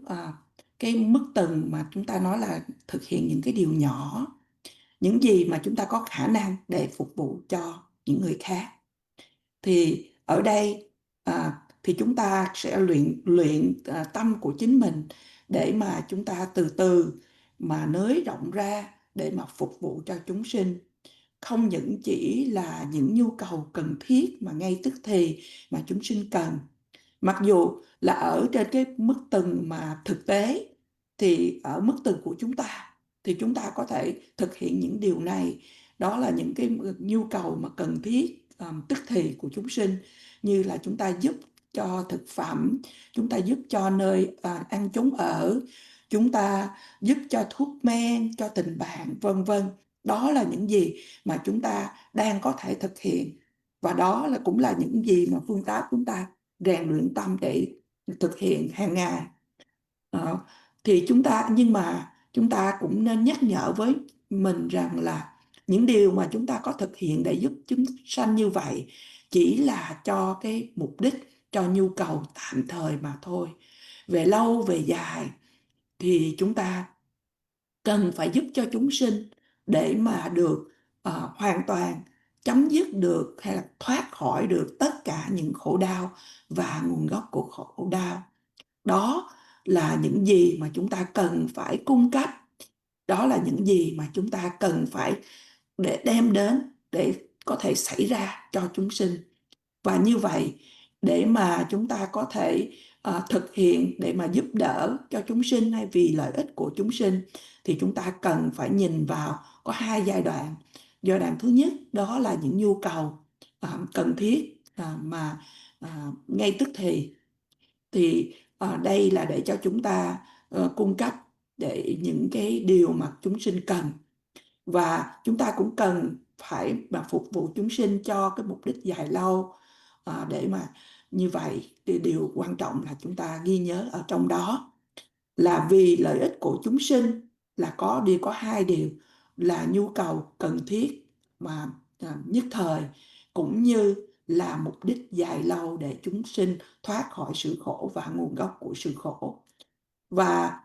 cái mức tầng mà chúng ta nói là thực hiện những cái điều nhỏ, những gì mà chúng ta có khả năng để phục vụ cho những người khác. Thì ở đây thì chúng ta sẽ luyện tâm của chính mình để mà chúng ta từ từ mà nới rộng ra để mà phục vụ cho chúng sinh. Không những chỉ là những nhu cầu cần thiết mà ngay tức thì mà chúng sinh cần. Mặc dù là ở trên cái mức tầng mà thực tế, thì ở mức tầng của chúng ta thì chúng ta có thể thực hiện những điều này. Đó là những cái nhu cầu mà cần thiết tức thì của chúng sinh. như là chúng ta giúp cho thực phẩm, chúng ta giúp cho nơi ăn chốn ở, chúng ta giúp cho thuốc men, cho tình bạn, vân vân. Đó là những gì mà chúng ta đang có thể thực hiện, và đó cũng là những gì mà phương pháp chúng ta rèn luyện tâm để thực hiện hàng ngày. Thì nhưng mà chúng ta cũng nên nhắc nhở với mình rằng là những điều mà chúng ta có thực hiện để giúp chúng sanh như vậy chỉ là cho cái mục đích, cho nhu cầu tạm thời mà thôi. Về lâu về dài thì chúng ta cần phải giúp cho chúng sinh để mà được hoàn toàn chấm dứt được hay là thoát khỏi được tất cả những khổ đau và nguồn gốc của khổ đau. Đó là những gì mà chúng ta cần phải cung cấp, đó là những gì mà chúng ta cần phải để đem đến để có thể xảy ra cho chúng sinh. Và như vậy, để mà chúng ta có thể thực hiện để mà giúp đỡ cho chúng sinh hay vì lợi ích của chúng sinh, thì chúng ta cần phải nhìn vào có hai giai đoạn. Giai đoạn thứ nhất đó là những nhu cầu cần thiết mà ngay tức thì đây là để cho chúng ta cung cấp để những cái điều mà chúng sinh cần, và chúng ta cũng cần phải mà phục vụ chúng sinh cho cái mục đích dài lâu. Để mà như vậy thì điều quan trọng là chúng ta ghi nhớ ở trong đó là vì lợi ích của chúng sinh là có hai điều là nhu cầu cần thiết mà nhất thời, cũng như là mục đích dài lâu để chúng sinh thoát khỏi sự khổ và nguồn gốc của sự khổ. Và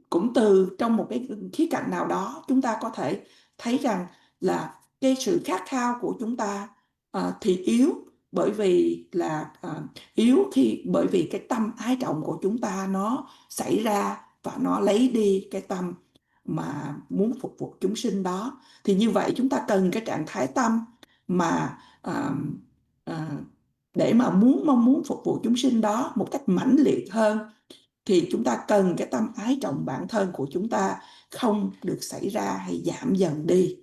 cũng từ trong một cái khía cạnh nào đó chúng ta có thể thấy rằng là cái sự khát khao của chúng ta thì yếu, bởi vì là bởi vì cái tâm ái trọng của chúng ta nó xảy ra và nó lấy đi cái tâm mà muốn phục vụ chúng sinh đó. Thì như vậy chúng ta cần cái trạng thái tâm mà để mà mong muốn phục vụ chúng sinh đó một cách mãnh liệt hơn, thì chúng ta cần cái tâm ái trọng bản thân của chúng ta không được xảy ra hay giảm dần đi.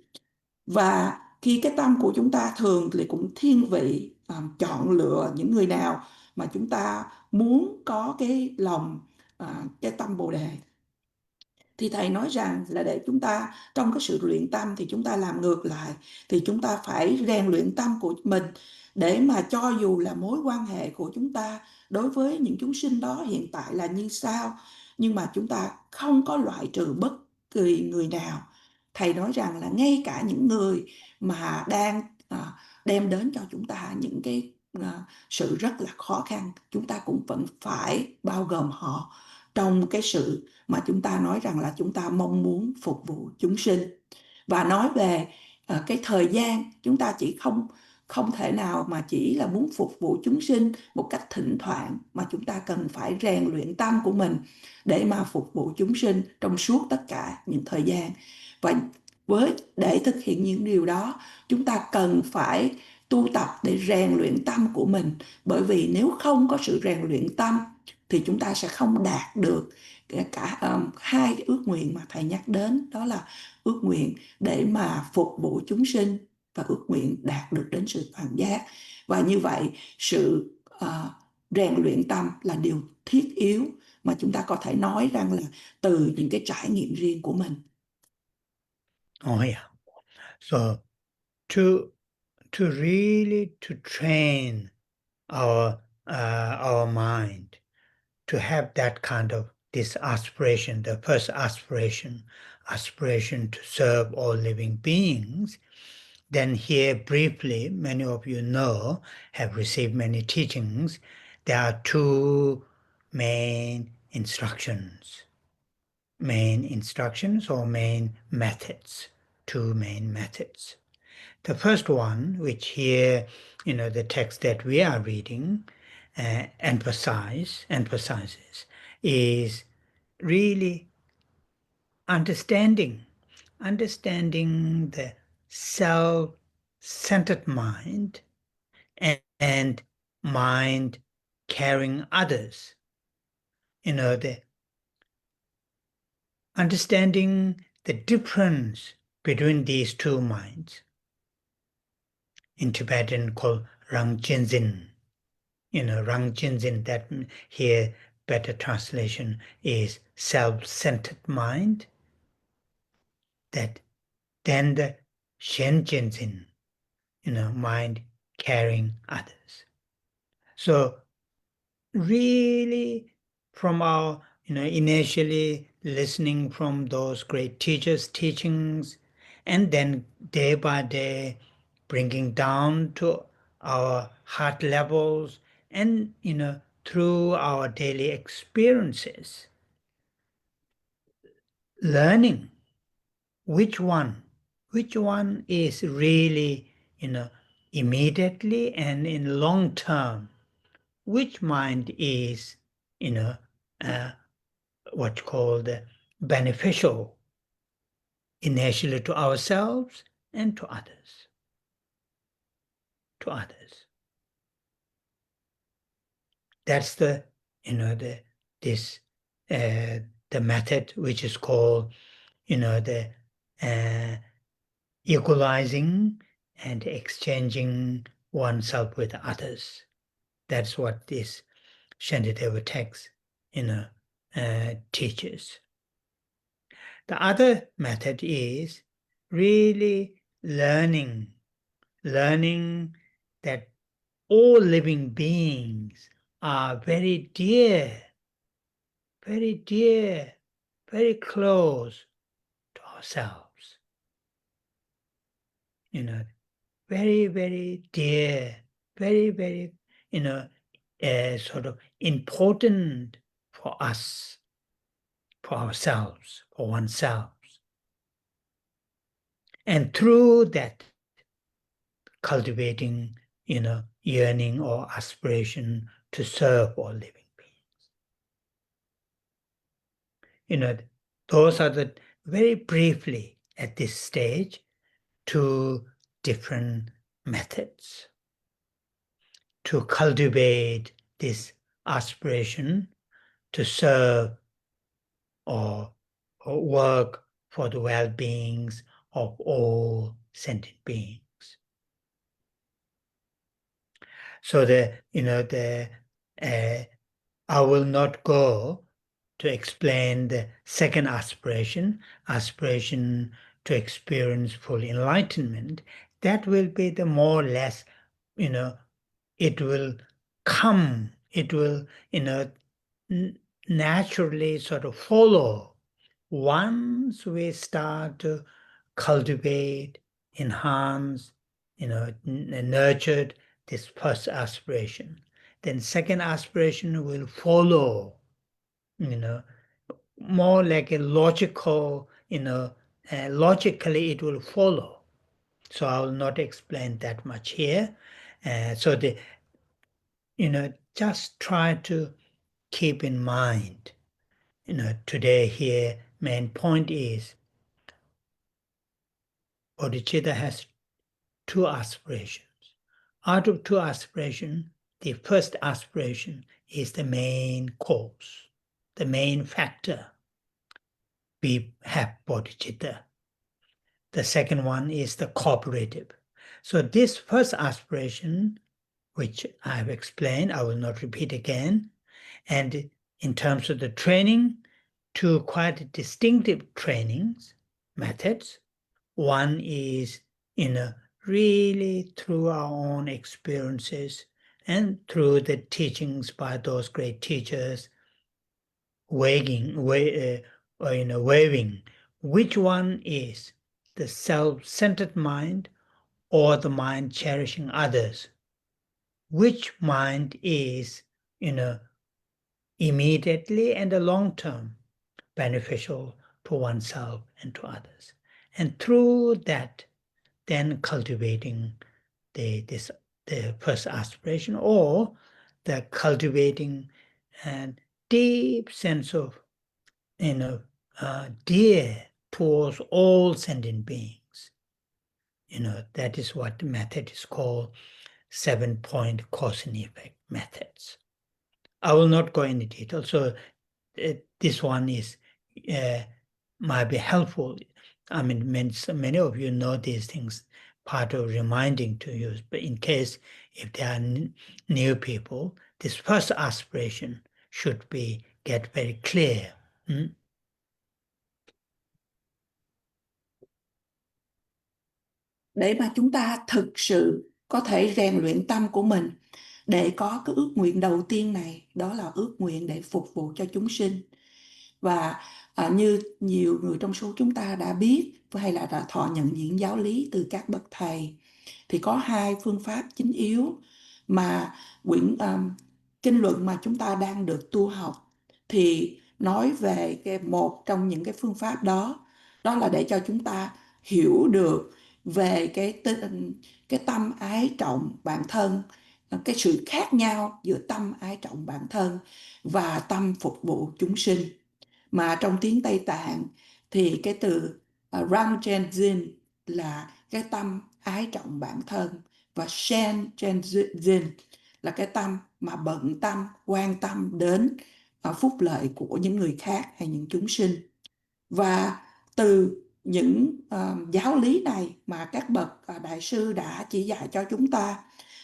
Và khi cái tâm của chúng ta thường thì cũng thiên vị chọn lựa những người nào mà chúng ta muốn có cái lòng cái tâm Bồ Đề, thì thầy nói rằng là để chúng ta trong cái sự luyện tâm thì chúng ta làm ngược lại, thì chúng ta phải rèn luyện tâm của mình để mà cho dù là mối quan hệ của chúng ta đối với những chúng sinh đó hiện tại là như sao, nhưng mà chúng ta không có loại trừ bất kỳ người nào. Thầy nói rằng là ngay cả những người mà đang đem đến cho chúng ta những cái sự rất là khó khăn, chúng ta cũng vẫn phải bao gồm họ trong cái sự mà chúng ta nói rằng là chúng ta mong muốn phục vụ chúng sinh. Và nói về cái thời gian, chúng ta chỉ không thể nào mà chỉ là muốn phục vụ chúng sinh một cách thỉnh thoảng, mà chúng ta cần phải rèn luyện tâm của mình để mà phục vụ chúng sinh trong suốt tất cả những thời gian. Và để thực hiện những điều đó, chúng ta cần phải tu tập để rèn luyện tâm của mình, bởi vì nếu không có sự rèn luyện tâm thì chúng ta sẽ không đạt được cả hai cái ước nguyện mà thầy nhắc đến, đó là ước nguyện để mà phục vụ chúng sinh và ước nguyện đạt được đến sự toàn giác. Và như vậy sự rèn luyện tâm là điều thiết yếu mà chúng ta có thể nói rằng là từ những cái trải nghiệm riêng của mình. Oh yeah. So to really to train our mind to have that kind of this aspiration, the first aspiration to serve all living beings, then here briefly, many of you know, have received many teachings. There are two main instructions or main methods, two main methods. The first one, which here, the text that we are reading emphasizes, is really understanding the self-centered mind and mind carrying others. The understanding the difference between these two minds. In Tibetan called Rang Jinzin. Rang Jinzin, that here better translation is self-centered mind. That then the Shen Jinzin, mind carrying others. So really from our, initially listening from those great teachers' teachings, and then day by day bringing down to our heart levels, and, through our daily experiences, learning which one is really, immediately and in long term, which mind is, what's called beneficial initially to ourselves and to others. That's the, the method which is called, the equalizing and exchanging oneself with others. That's what this Shantideva text, teaches. The other method is really learning that all living beings are very dear, very close to ourselves. Very, very dear, very, sort of important for us, for ourselves, for oneself. And through that, cultivating, yearning or aspiration to serve all living beings. Those are the, very briefly at this stage, two different methods to cultivate this aspiration to serve or work for the well-beings of all sentient beings. So I will not go to explain the second aspiration to experience full enlightenment. That will be the more or less, it will come, it will, naturally sort of follow once we start to cultivate, enhance, nurtured this first aspiration. Then second aspiration will follow, more like a logical, logically it will follow. So I will not explain that much here. So just try to keep in mind, today here, main point is Bodhichitta has two aspirations. Out of two aspirations, the first aspiration is the main cause, the main factor. We have bodhicitta. The second one is the cooperative. So this first aspiration, which I have explained, I will not repeat again. And in terms of the training, two quite distinctive trainings, methods. One is, really through our own experiences and through the teachings by those great teachers, weighing which one is the self-centered mind or the mind cherishing others, which mind is, immediately and the long term beneficial to oneself and to others. And through that, then cultivating the first aspiration, or the cultivating a deep sense of, dear towards all sentient beings. That is what the method is called 7-point cause and effect methods. I will not go into detail. So this one is might be helpful. I mean, many of you know these things part of reminding to you. But in case if there are new people, this first aspiration should be get very clear. Để mà chúng ta thực sự có thể rèn luyện tâm của mình để có cái ước nguyện đầu tiên này, đó là ước nguyện để phục vụ cho chúng sinh. Và như nhiều người trong số chúng ta đã biết hay là đã thọ nhận những giáo lý từ các bậc thầy, thì có hai phương pháp chính yếu mà quyển kinh luận mà chúng ta đang được tu học thì nói về một trong những cái phương pháp đó, đó là để cho chúng ta hiểu được về cái tâm ái trọng bản thân, cái sự khác nhau giữa tâm ái trọng bản thân và tâm phục vụ chúng sinh. Mà trong tiếng Tây Tạng thì cái từ Rang Chen Jin là cái tâm ái trọng bản thân, và Shen Chen Jin là cái tâm mà bận tâm, quan tâm đến phúc lợi của những người khác hay những chúng sinh. Và từ những giáo lý này mà các bậc đại sư đã chỉ dạy cho chúng ta,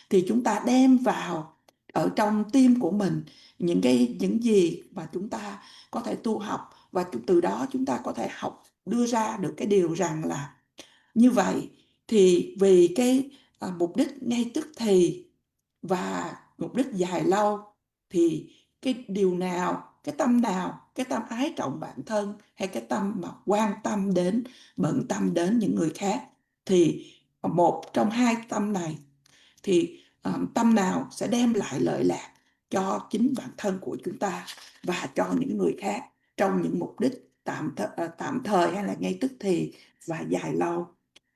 thì chúng ta đem vào ở trong tim của mình những gì mà chúng ta có thể tu học, và từ đó chúng ta có thể đưa ra được cái điều rằng là như vậy thì vì cái mục đích ngay tức thì và mục đích dài lâu, thì cái điều nào, cái tâm ái trọng bản thân hay cái tâm mà quan tâm đến, bận tâm đến những người khác, thì một trong hai tâm này thì tâm nào sẽ đem lại lợi lạc cho chính bản thân của chúng ta và cho những người khác trong những mục đích tạm thời hay là ngay tức thì và dài lâu.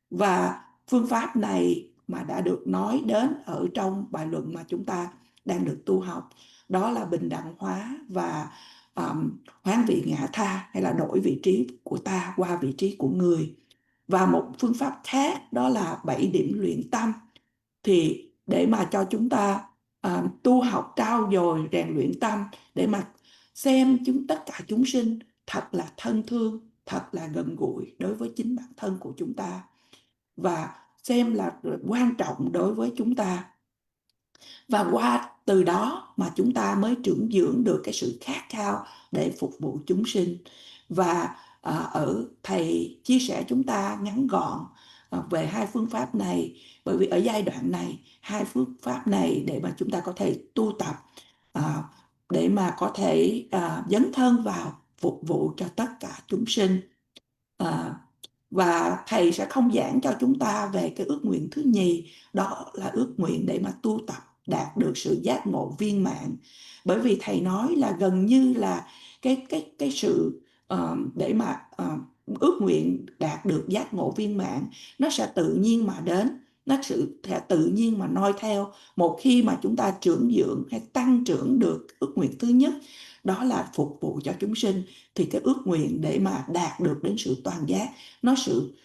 Và phương pháp này mà đã được nói đến ở trong bài luận mà chúng ta đang được tu học, đó là bình đẳng hóa và hoán vị ngã tha, hay là đổi vị trí của ta qua vị trí của người. Và một phương pháp khác đó là 7 điểm luyện tâm, thì để mà cho chúng ta tu học trau dồi rèn luyện tâm, để mà xem tất cả chúng sinh thật là thân thương, thật là gần gũi đối với chính bản thân của chúng ta, và xem là quan trọng đối với chúng ta. Và qua từ đó mà chúng ta mới trưởng dưỡng được cái sự khát khao để phục vụ chúng sinh. Và ở thầy chia sẻ chúng ta ngắn gọn về hai phương pháp này, bởi vì ở giai đoạn này hai phương pháp này để mà chúng ta có thể tu tập, để mà có thể dấn thân vào phục vụ cho tất cả chúng sinh. Và thầy sẽ không giảng cho chúng ta về cái ước nguyện thứ nhì, đó là ước nguyện để mà tu tập đạt được sự giác ngộ viên mãn. Bởi vì thầy nói là gần như là cái sự để mà ước nguyện đạt được giác ngộ viên mãn, nó sẽ tự nhiên mà đến, nó sẽ tự nhiên mà noi theo một khi mà chúng ta trưởng dưỡng hay tăng trưởng được ước nguyện thứ nhất, đó là phục vụ cho chúng sinh. Thì cái ước nguyện để mà đạt được đến sự toàn giác, nó sự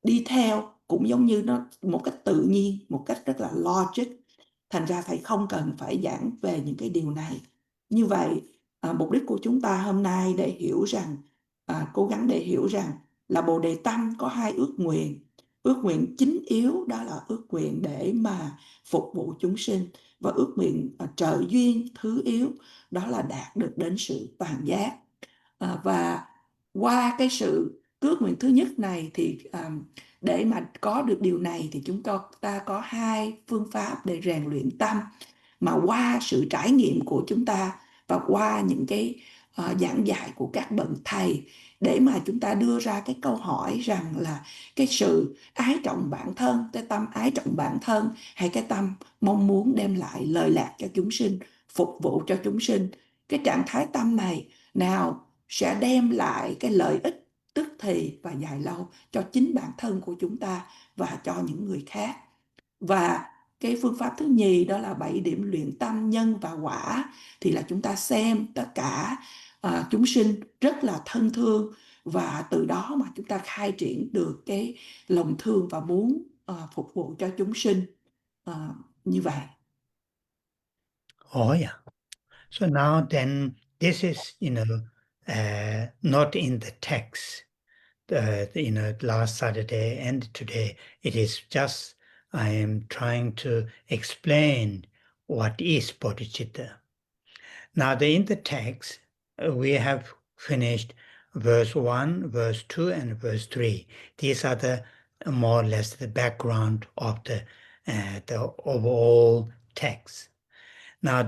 đi theo cũng giống như nó một cách tự nhiên, một cách rất là logic. Thành ra thầy không cần phải giảng về những cái điều này. Như vậy mục đích của chúng ta hôm nay để hiểu rằng, cố gắng để hiểu rằng là Bồ Đề Tâm có hai ước nguyện. Ước nguyện chính yếu đó là ước nguyện để mà phục vụ chúng sinh, và ước nguyện trợ duyên thứ yếu đó là đạt được đến sự toàn giác. Và qua cái sự ước nguyện thứ nhất này thì để mà có được điều này thì chúng ta có hai phương pháp để rèn luyện tâm, mà qua sự trải nghiệm của chúng ta và qua những cái giảng dạy của các bậc thầy, để mà chúng ta đưa ra cái câu hỏi rằng là cái sự ái trọng bản thân, cái tâm ái trọng bản thân, hay cái tâm mong muốn đem lại lợi lạc cho chúng sinh, phục vụ cho chúng sinh, cái trạng thái tâm này nào sẽ đem lại cái lợi ích tức thì và dài lâu cho chính bản thân của chúng ta và cho những người khác. Và cái phương pháp thứ nhì đó là 7 điểm luyện tâm nhân và quả, thì là chúng ta xem tất cả chúng sinh rất là thân thương, và từ đó mà chúng ta khai triển được cái lòng thương và muốn phục vụ cho chúng sinh như vậy. Oh yeah. So now then, this is, not in the text, last Saturday and today. It is just I am trying to explain what is bodhicitta. Now, in the text, we have finished verse 1, verse 2, and verse 3. These are the more or less the background of the overall text. Now,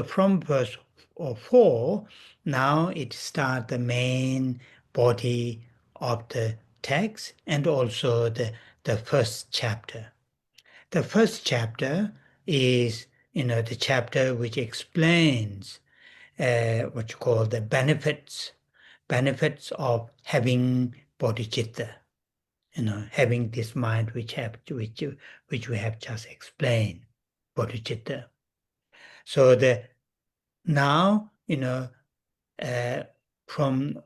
from verse 4, now it starts the main body of the text and also the first chapter. The first chapter is, the chapter which explains what you call the benefits of having bodhicitta, having this mind which we have just explained, bodhicitta. So now, from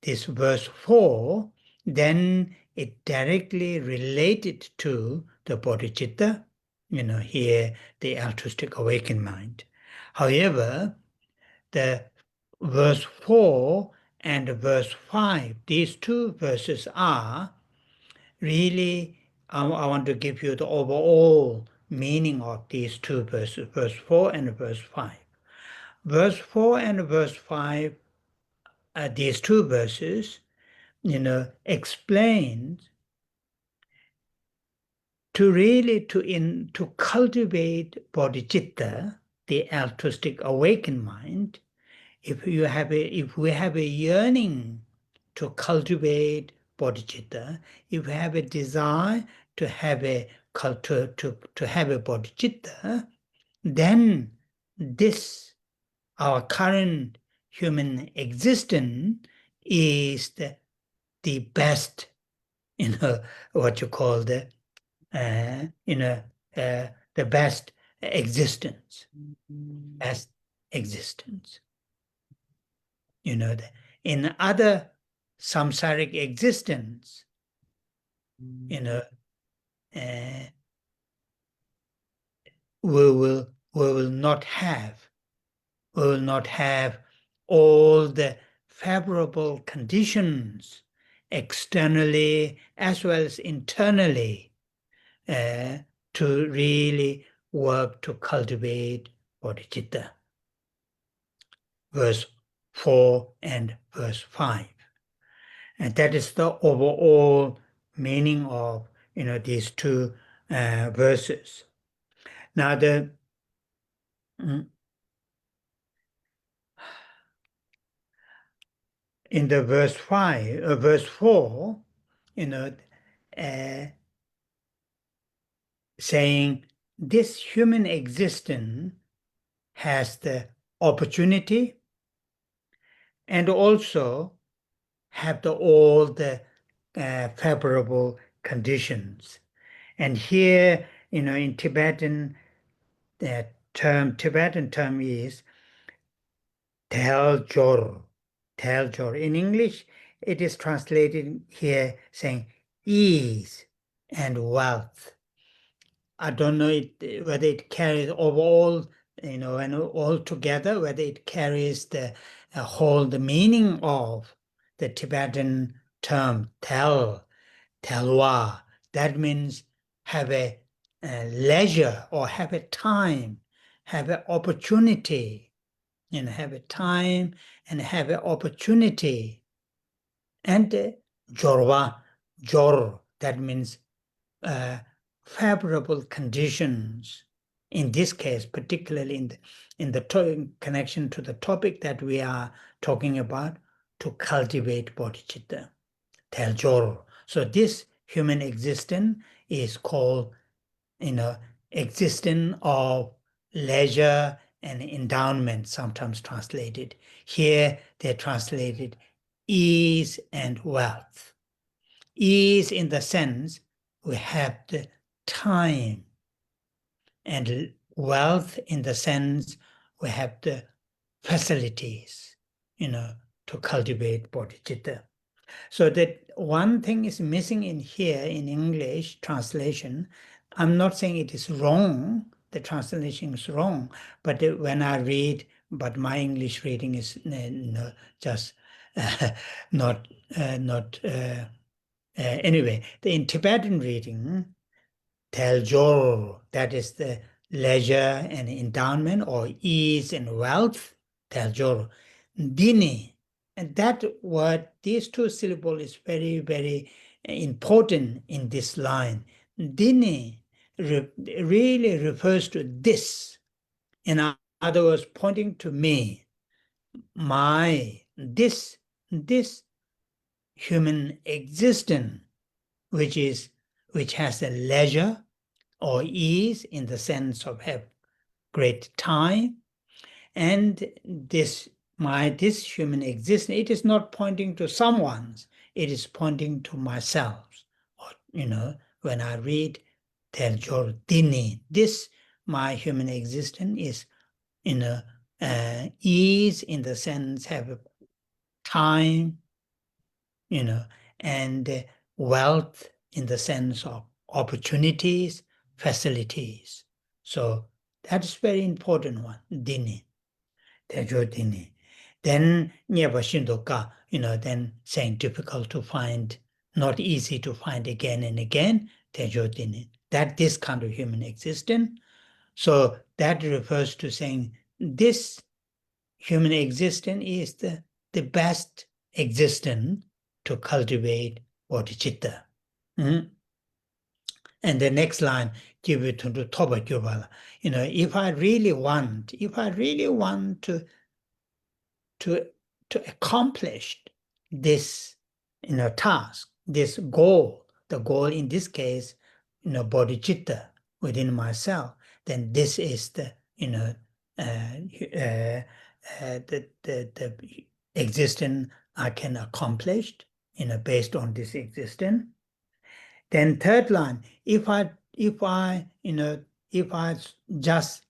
this verse 4, then it directly related to the bodhicitta, here the altruistic awakened mind. However, the verse 4 and verse 5, these two verses are really, I want to give you the overall meaning of these two verses, verse 4 and verse 5. Verse 4 and verse 5, these two verses, explain to really to cultivate bodhicitta, the altruistic awakened mind. If we have a yearning to cultivate bodhicitta, if we have a desire to have a bodhicitta, then this, our current human existence, is the best, what you call the best existence, best existence. In other samsaric existence, we will not have all the favorable conditions externally as well as internally to really work to cultivate bodhicitta. Verse 4 and verse 5. And that is the overall meaning of these two verses. Now in the verse 4, saying this human existence has the opportunity and also have all the favorable conditions. And here, in Tibetan, the Tibetan term is teljor. In English, it is translated here saying ease and wealth. I don't know whether it carries overall, and all together, whether it carries the whole the meaning of the Tibetan term telwa. That means have a leisure or have a time, have an opportunity, have a time and have an opportunity. And jor, that means favorable conditions. In this case, particularly in the connection to the topic that we are talking about, to cultivate bodhicitta, teljor. So this human existence is called, existence of leisure and endowment, sometimes translated. Here they translated ease and wealth. Ease in the sense we have the time, and wealth in the sense we have the facilities, to cultivate bodhicitta. So that one thing is missing in here in English translation. I'm not saying it is wrong, the translation is wrong, but when I read, but my English reading is just Anyway, in Tibetan reading, Teljor, that is the leisure and endowment or ease and wealth, Teljor. Dini, and that word, these two syllables is very, very important in this line. Dini really refers to this. In other words, pointing to me, this human existence, which has a leisure or ease in the sense of have great time, and this human existence, it is not pointing to someone's, it is pointing to myself. Or, when I read Teljor Dini, this my human existence is ease in the sense have time, and wealth in the sense of opportunities, facilities. So that's very important one, Dini, Tejo Dini. Then Nyeba Shindoka, then saying difficult to find, not easy to find again and again, Tejo Dini. That this kind of human existence. So that refers to saying this human existence is the best existence to cultivate bodhicitta. And the next line, if I really want to accomplish this task, this goal, the goal in this case, bodhicitta within myself, then this is the the existence I can accomplish, based on this existence. Then third line, if I just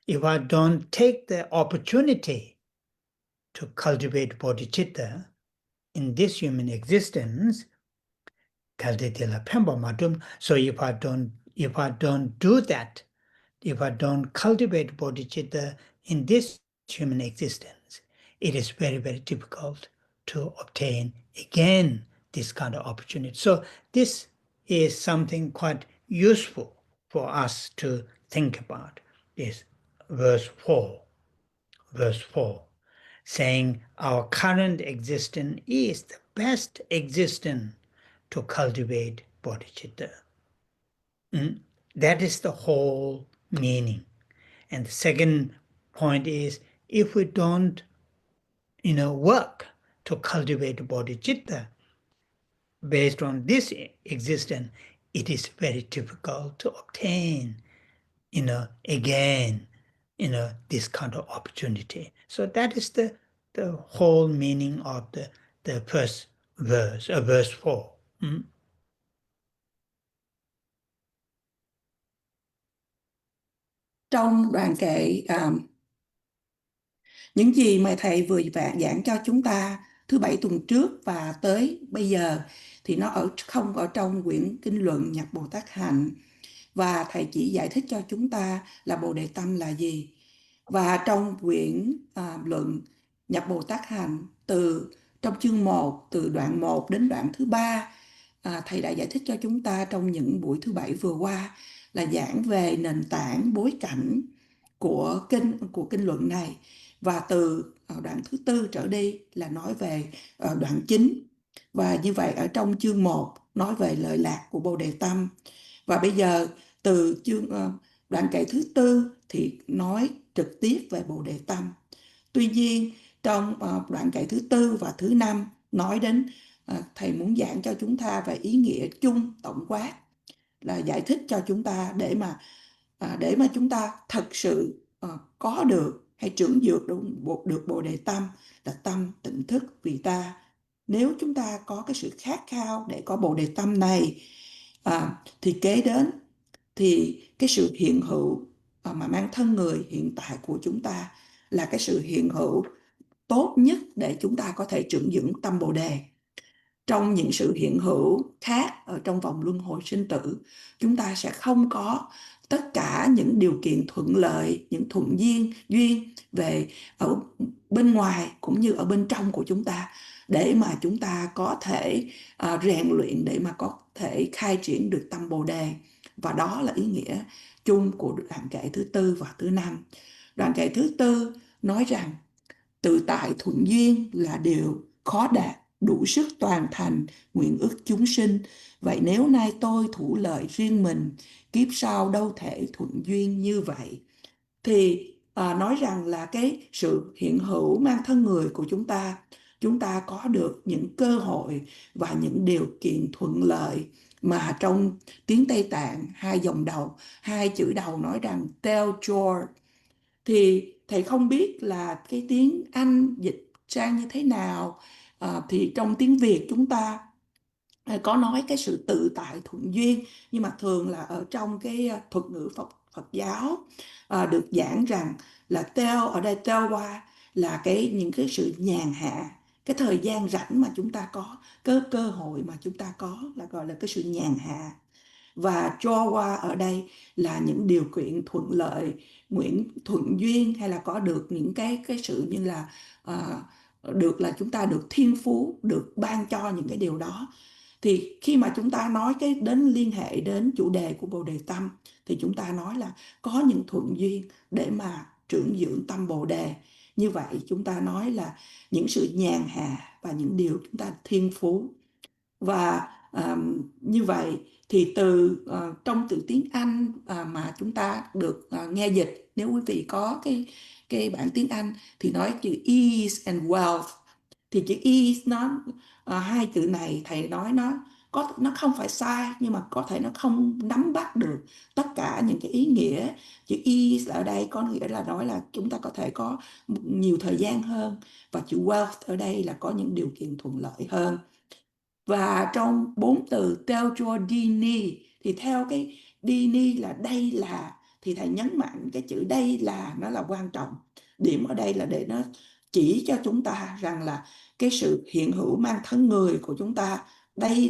if I don't take the opportunity to cultivate bodhicitta in this human existence, so if I don't do that, if I don't cultivate bodhicitta in this human existence, it is very, very difficult to obtain again this kind of opportunity. So this is something quite useful for us to think about. This verse 4, saying our current existence is the best existence to cultivate bodhicitta. That is the whole meaning. And the second point is, if we don't, work to cultivate bodhicitta based on this existence, it is very difficult to obtain, again, this kind of opportunity. So that is the whole meaning of the first verse, verse 4. Trong đoạn kệ những gì mà thầy vừa giảng cho chúng ta thứ Bảy tuần trước và tới bây giờ thì nó không ở trong quyển kinh luận Nhập Bồ Tát Hạnh, và thầy chỉ giải thích cho chúng ta là Bồ Đề Tâm là gì. Và trong quyển luận Nhập Bồ Tát Hạnh, trong chương 1, từ đoạn 1 đến đoạn thứ 3, thầy đã giải thích cho chúng ta trong những buổi thứ Bảy vừa qua là giảng về nền tảng, bối cảnh của kinh luận này. Và từ đoạn thứ 4 trở đi là nói về đoạn chính. Và như vậy ở trong chương 1 nói về lợi lạc của Bồ Đề Tâm. Và bây giờ từ đoạn kệ thứ 4 thì nói trực tiếp về Bồ Đề Tâm. Tuy nhiên trong đoạn kệ thứ 4 và thứ 5 nói đến, thầy muốn giảng cho chúng ta về ý nghĩa chung tổng quát, là giải thích cho chúng ta để mà chúng ta thật sự có được hay trưởng dược được Bồ Đề Tâm, là tâm tỉnh thức vì ta. Nếu chúng ta có cái sự khát khao để có Bồ Đề Tâm này, thì kế đến thì cái sự hiện hữu mà mang thân người hiện tại của chúng ta là cái sự hiện hữu tốt nhất để chúng ta có thể trưởng dưỡng tâm Bồ Đề. Trong những sự hiện hữu khác ở trong vòng luân hồi sinh tử, chúng ta sẽ không có tất cả những điều kiện thuận lợi, những thuận duyên về ở bên ngoài cũng như ở bên trong của chúng ta, để mà chúng ta có thể rèn luyện, để mà có thể khai triển được tâm Bồ Đề. Và đó là ý nghĩa chung của đoạn kệ thứ tư và thứ năm. Đoạn kệ thứ tư nói rằng tự tại thuận duyên là điều khó đạt, đủ sức toàn thành nguyện ước chúng sinh. Vậy nếu nay tôi thủ lợi riêng mình, kiếp sau đâu thể thuận duyên như vậy. Thì nói rằng là cái sự hiện hữu mang thân người của chúng ta có được những cơ hội và những điều kiện thuận lợi mà trong tiếng Tây Tạng hai chữ đầu nói rằng tell joy. Thì thầy không biết là cái tiếng Anh dịch sang như thế nào. Thì trong tiếng Việt chúng ta có nói cái sự tự tại thuận duyên, nhưng mà thường là ở trong cái thuật ngữ Phật giáo được giảng rằng là tell, ở đây tell qua là những cái sự nhàn hạ, cái thời gian rảnh mà chúng ta có, cơ hội mà chúng ta có là gọi là cái sự nhàn hạ. Và cho qua ở đây là những điều kiện thuận lợi, nguyện thuận duyên, hay là có được những cái sự như là được là chúng ta được thiên phú, được ban cho những cái điều đó. Thì khi mà chúng ta nói liên hệ đến chủ đề của Bồ Đề Tâm, thì chúng ta nói là có những thuận duyên để mà trưởng dưỡng tâm Bồ Đề. Như vậy chúng ta nói là những sự nhàn hạ và những điều chúng ta thiên phú. Và như vậy thì trong từ tiếng Anh mà chúng ta được nghe dịch, nếu quý vị có cái bản tiếng Anh thì nói chữ ease and wealth. Thì chữ ease hai chữ này thầy nói nó không phải sai, nhưng mà có thể nó không nắm bắt được tất cả những cái ý nghĩa. Chữ ease ở đây có nghĩa là nói là chúng ta có thể có nhiều thời gian hơn, và chữ wealth ở đây là có những điều kiện thuận lợi hơn. Và trong 4 từ tell cho dini, thì theo cái dini là đây là, thì thầy nhấn mạnh cái chữ đây là nó là quan trọng. Điểm ở đây là để nó chỉ cho chúng ta rằng là cái sự hiện hữu mang thân người của chúng ta, đây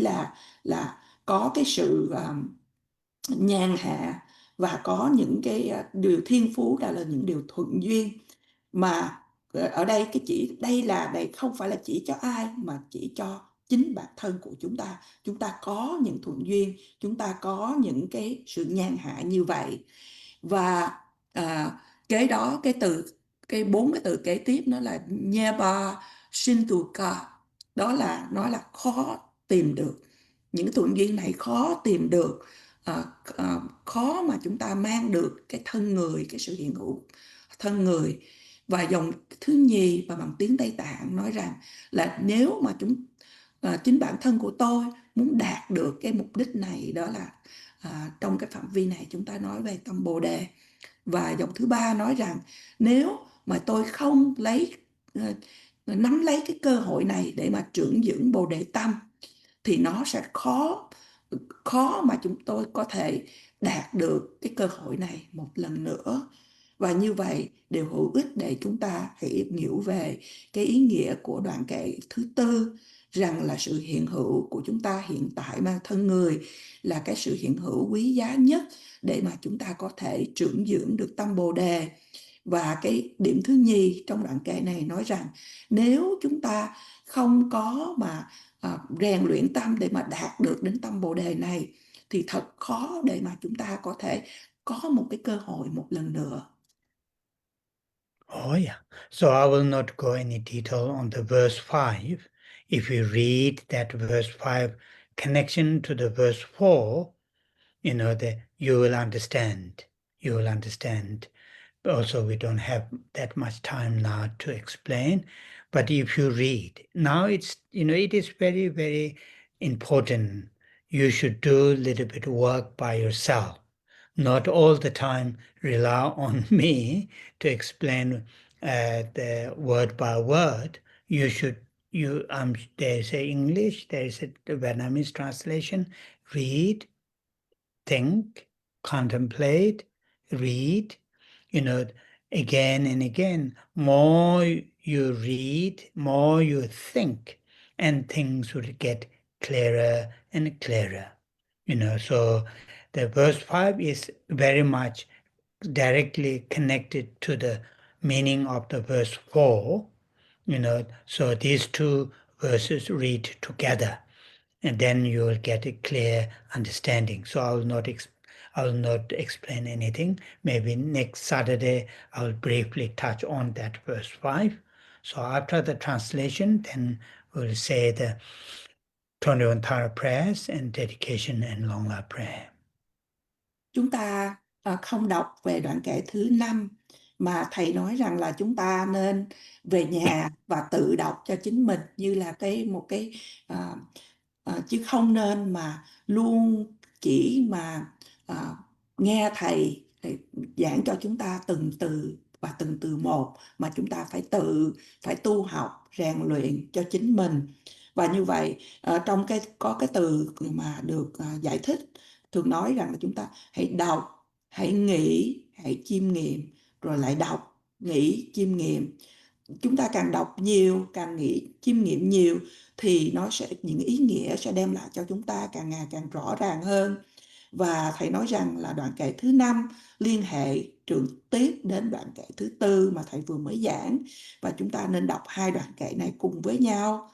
là có cái sự nhàn hạ và có những cái điều thiên phú, là những điều thuận duyên. Mà ở đây cái chỉ đây không phải là chỉ cho ai, mà chỉ cho chính bản thân của chúng ta có những thuận duyên, chúng ta có những cái sự nhàn hạ như vậy. Và kế đó cái 4 cái từ kế tiếp nó là Nyeba Shintuka, đó là nói là khó tìm được. Những thuận duyên này khó tìm được, khó mà chúng ta mang được cái thân người, cái sự hiện hữu thân người. Và dòng thứ nhì và bằng tiếng Tây Tạng nói rằng là nếu mà chính bản thân của tôi muốn đạt được cái mục đích này, đó là trong cái phạm vi này chúng ta nói về tâm Bồ Đề. Và dòng thứ ba nói rằng nếu mà tôi không nắm lấy cái cơ hội này để mà trưởng dưỡng Bồ Đề tâm, thì nó sẽ khó mà chúng tôi có thể đạt được cái cơ hội này một lần nữa. Và như vậy đều hữu ích để chúng ta hiểu về cái ý nghĩa của đoạn kệ thứ tư, rằng là sự hiện hữu của chúng ta hiện tại mang thân người là cái sự hiện hữu quý giá nhất để mà chúng ta có thể trưởng dưỡng được tâm Bồ Đề. Và cái điểm thứ nhì trong đoạn kệ này nói rằng nếu chúng ta không có mà rèn luyện tâm để mà đạt được đến tâm Bồ Đề này, thì thật khó để mà chúng ta có thể có một cái cơ hội một lần nữa. Oh yeah. So I will not go any detail on the verse 5. If you read that verse 5 connection to the verse 4, you will understand. You will understand. Also, we don't have that much time now to explain. But if you read, now it is very, very important. You should do a little bit of work by yourself. Not all the time rely on me to explain the word by word. There is a English, there is a Vietnamese translation. Read, think, contemplate, read, again and again. More you read, more you think, and things will get clearer and clearer. So the verse 5 is very much directly connected to the meaning of the verse 4, so these two verses read together, and then you will get a clear understanding. So I will not explain anything. Maybe next Saturday I will briefly touch on that verse 5. So after the translation, then we'll say the 21 Thara prayers and dedication and long life prayer. Chúng ta không đọc về đoạn kệ thứ 5, mà thầy nói rằng là chúng ta nên về nhà và tự đọc cho chính mình như là một cái chứ không nên mà luôn chỉ mà nghe thầy giảng cho chúng ta từng từ và từng từ một, mà chúng ta phải tu học rèn luyện cho chính mình. Và như vậy trong có cái từ mà được giải thích thường nói rằng là chúng ta hãy đọc, hãy nghĩ, hãy chiêm nghiệm, rồi lại đọc, nghĩ, chiêm nghiệm. Chúng ta càng đọc nhiều, càng nghĩ, chiêm nghiệm nhiều thì những ý nghĩa sẽ đem lại cho chúng ta càng ngày càng rõ ràng hơn. Và thầy nói rằng là đoạn kệ thứ 5 liên hệ trực tiếp đến đoạn kệ thứ 4 mà thầy vừa mới giảng, và chúng ta nên đọc hai đoạn kệ này cùng với nhau.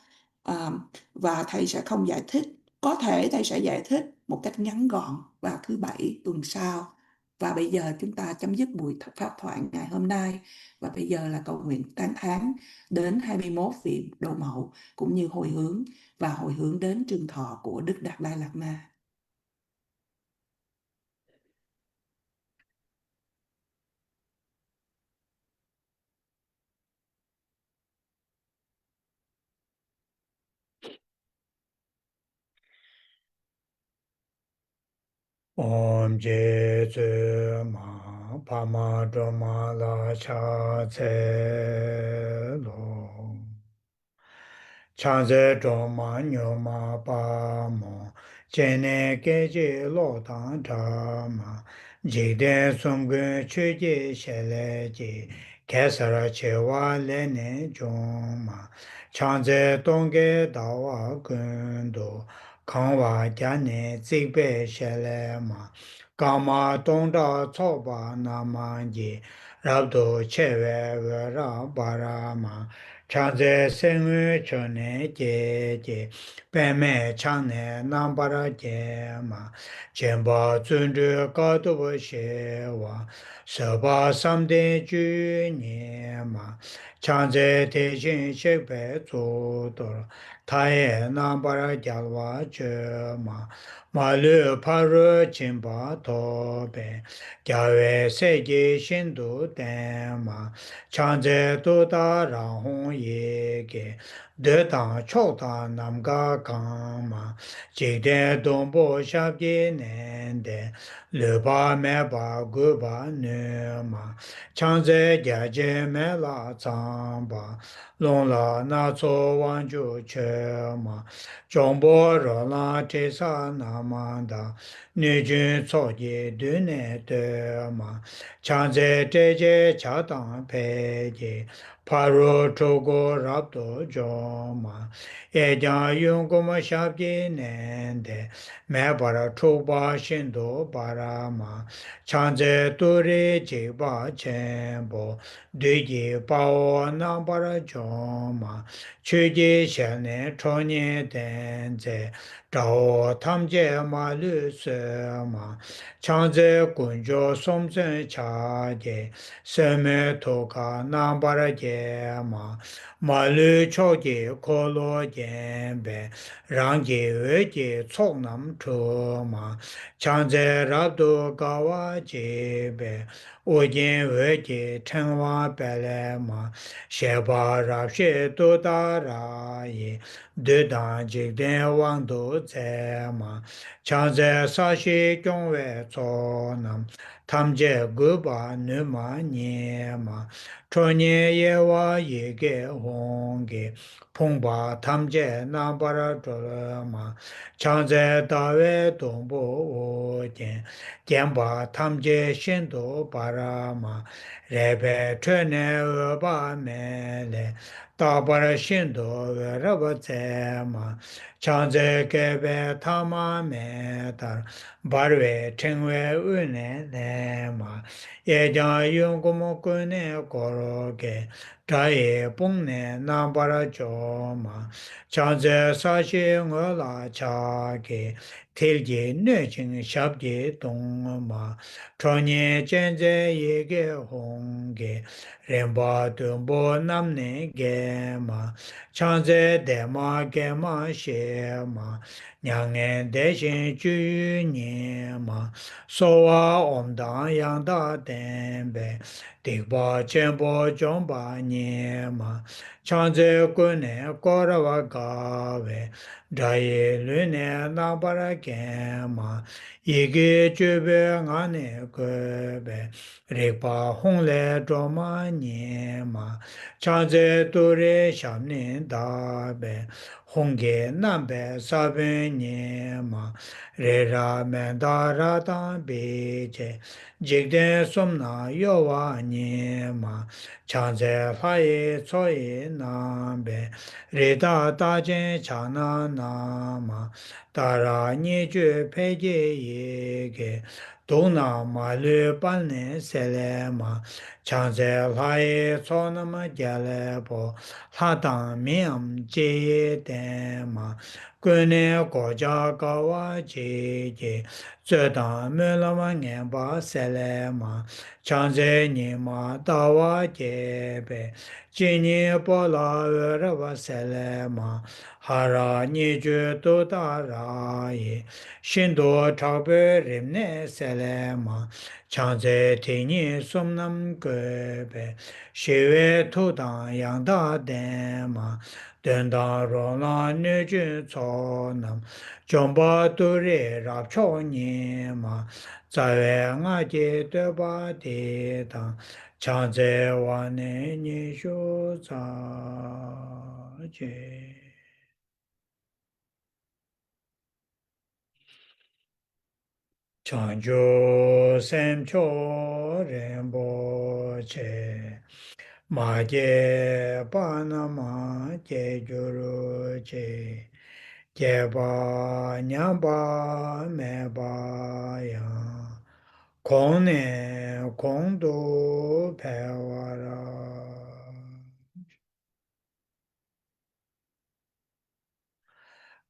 Và thầy sẽ không giải thích, có thể thầy sẽ giải thích một cách ngắn gọn vào thứ Bảy tuần sau. Và bây giờ chúng ta chấm dứt buổi pháp thoại ngày hôm nay, và bây giờ là cầu nguyện tán thán đến 21 vị đồ mẫu, cũng như hồi hướng đến trường thọ của Đức Đạt Lai Lạt Ma. Om je zu ma pa ma do ma la cha ce lo. Cha ze do ma nyo ma pa mo. Je ne ke je lo tang cha ma. Je de sum gu chu je she le je. Ke sa ra che wa le ne jong ma. Cha ze dong ge da wa gun do. Kang wa jia ne zik be she le ma. Ka ma dong da co ba na ma ji. Rab do che we we ra ba ra ma. Chang ze sen yu cho ne je je. Pen me chang ne nam pa ra je ma. Chen pa zun zhu ka tu bu she wa. Se pa sam de ju nye ma. Chang ze te shin shek pe zu do. Ta ye nam pa ra gyal wa che ma. Ma lu pa ru chin pa to pe. Gya we se je shin du ten ma. Chang ze tu da rang hong ye ge. De dang chok da nam ga gang ma. Jik de dong bo shab je nen de. Le ba me ba gu ba nu ma. Chang ze gya je me la zang ba. Long la na zo wang ju che ma. Zhong bo ro la te sa na ma da. Nu jun co je du ne de ma. Chang ze te je cha dang pe je. Pa ro cho go rab do jo ma. E jang yung go ma shab je nen de. Me ba ra cho ba shin do ba ra ma. Chang ze tu re je ba chen bo. Du je pa o na ba ra jo ma. Chu je shen ne cho nye den ze. Zhao tam je ma lu se ma. Chang ze gun jo som zhen cha je. Se me to ka nam pa ra je ma. Ma lu cho je ko lo jen be. Rang je we je cok nam cho ma. Chang ze rab do ga wa je be. O jen we je chen wa pe le ma. She pa rab she do da ra ye. De dang jik den wang do ze ma. Chang ze sa shi kyung we cho nam. Tam je gu ba nu ma nye ma. Cho nye ye wa ye ge hong ge. Pong ba tam je nam pa ra cho le ma. Chang ze da we dong bo o jen. Jen ba tam je shen do pa ra ma. Re pe chue ne we ba me le. Da pa ra shen do we ra ba ze ma. Chang ze ge be ta ma me tar. barwe chengwe une ne ma ye jang yung kumo kune koro ke traye pung ne na para cho ma chanze sa shi ngo la cha ke tel je ne ching shab je tong ma chonye chenze ye ge hong ge renpa tumbo nam ne ge ma chanze de ma ge ma she ma nyāngen dēshēn chū nye ma sōwa om dāng yang dā tēnbē tīkpa chēnpo chōngpa nye ma chāngzē gu nē kōrawa gāwē dāyē lū nē nāmbara kēn ma yīgī chūbē ngā nē gōbē rīkpa hōng lē chōma nye ma chāngzē tū rē shām nē dābē hongge nambe sabe nye ma re ra men da ra dan be je jigden somna yo wa nye ma chanze la ye cho ye nambe re da da jen cha na na ma da ra nye ju pe je ye ge do na ma lu pan ne se le ma chanze la ye cho na ma ja le po ha dang mi am je ye den ma gu ne go ja ga wa je je zhe dang me la ma ngen ba se le ma chang ze ni ma da wa je be ji ni po la we ra wa se le ma ha ra ni ju do da ra ye shin do cha be rim ne se le ma chang ze ti ni sum nam ge be shi we tu dang yang da den ma den da ro la ne ju cho nam chong ba tu re rap cho ni ma za we nga je de ba de dang chang ze wa ne ni shu za je chang ju sem cho ren bo che ma je pa na ma je ju ru che je ba nya ba me ba ya kong ne kong du pe wa ra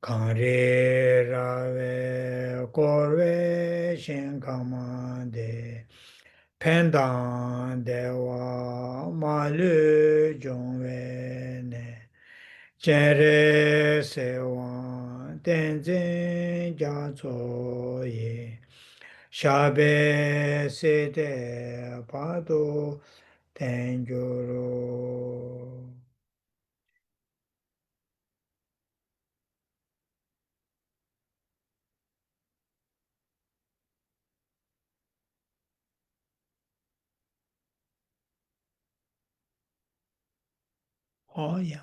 kang re ra we kor we shen kang ma de pen dang de wa ma lu jong we ne chen re se wa ten zin jia zo ye sha be se de pa do ten ju ro. Oh yeah.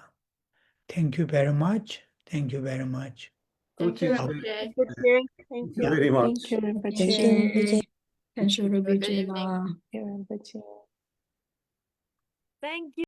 Thank you very much. Thank you very much. Thank you, Oh, Rinpoche. Thank Yeah. you very much. Thank you, Thank Rinpoche. you. Khensur Rinpoche. Thank you, Rinpoche. Thank you.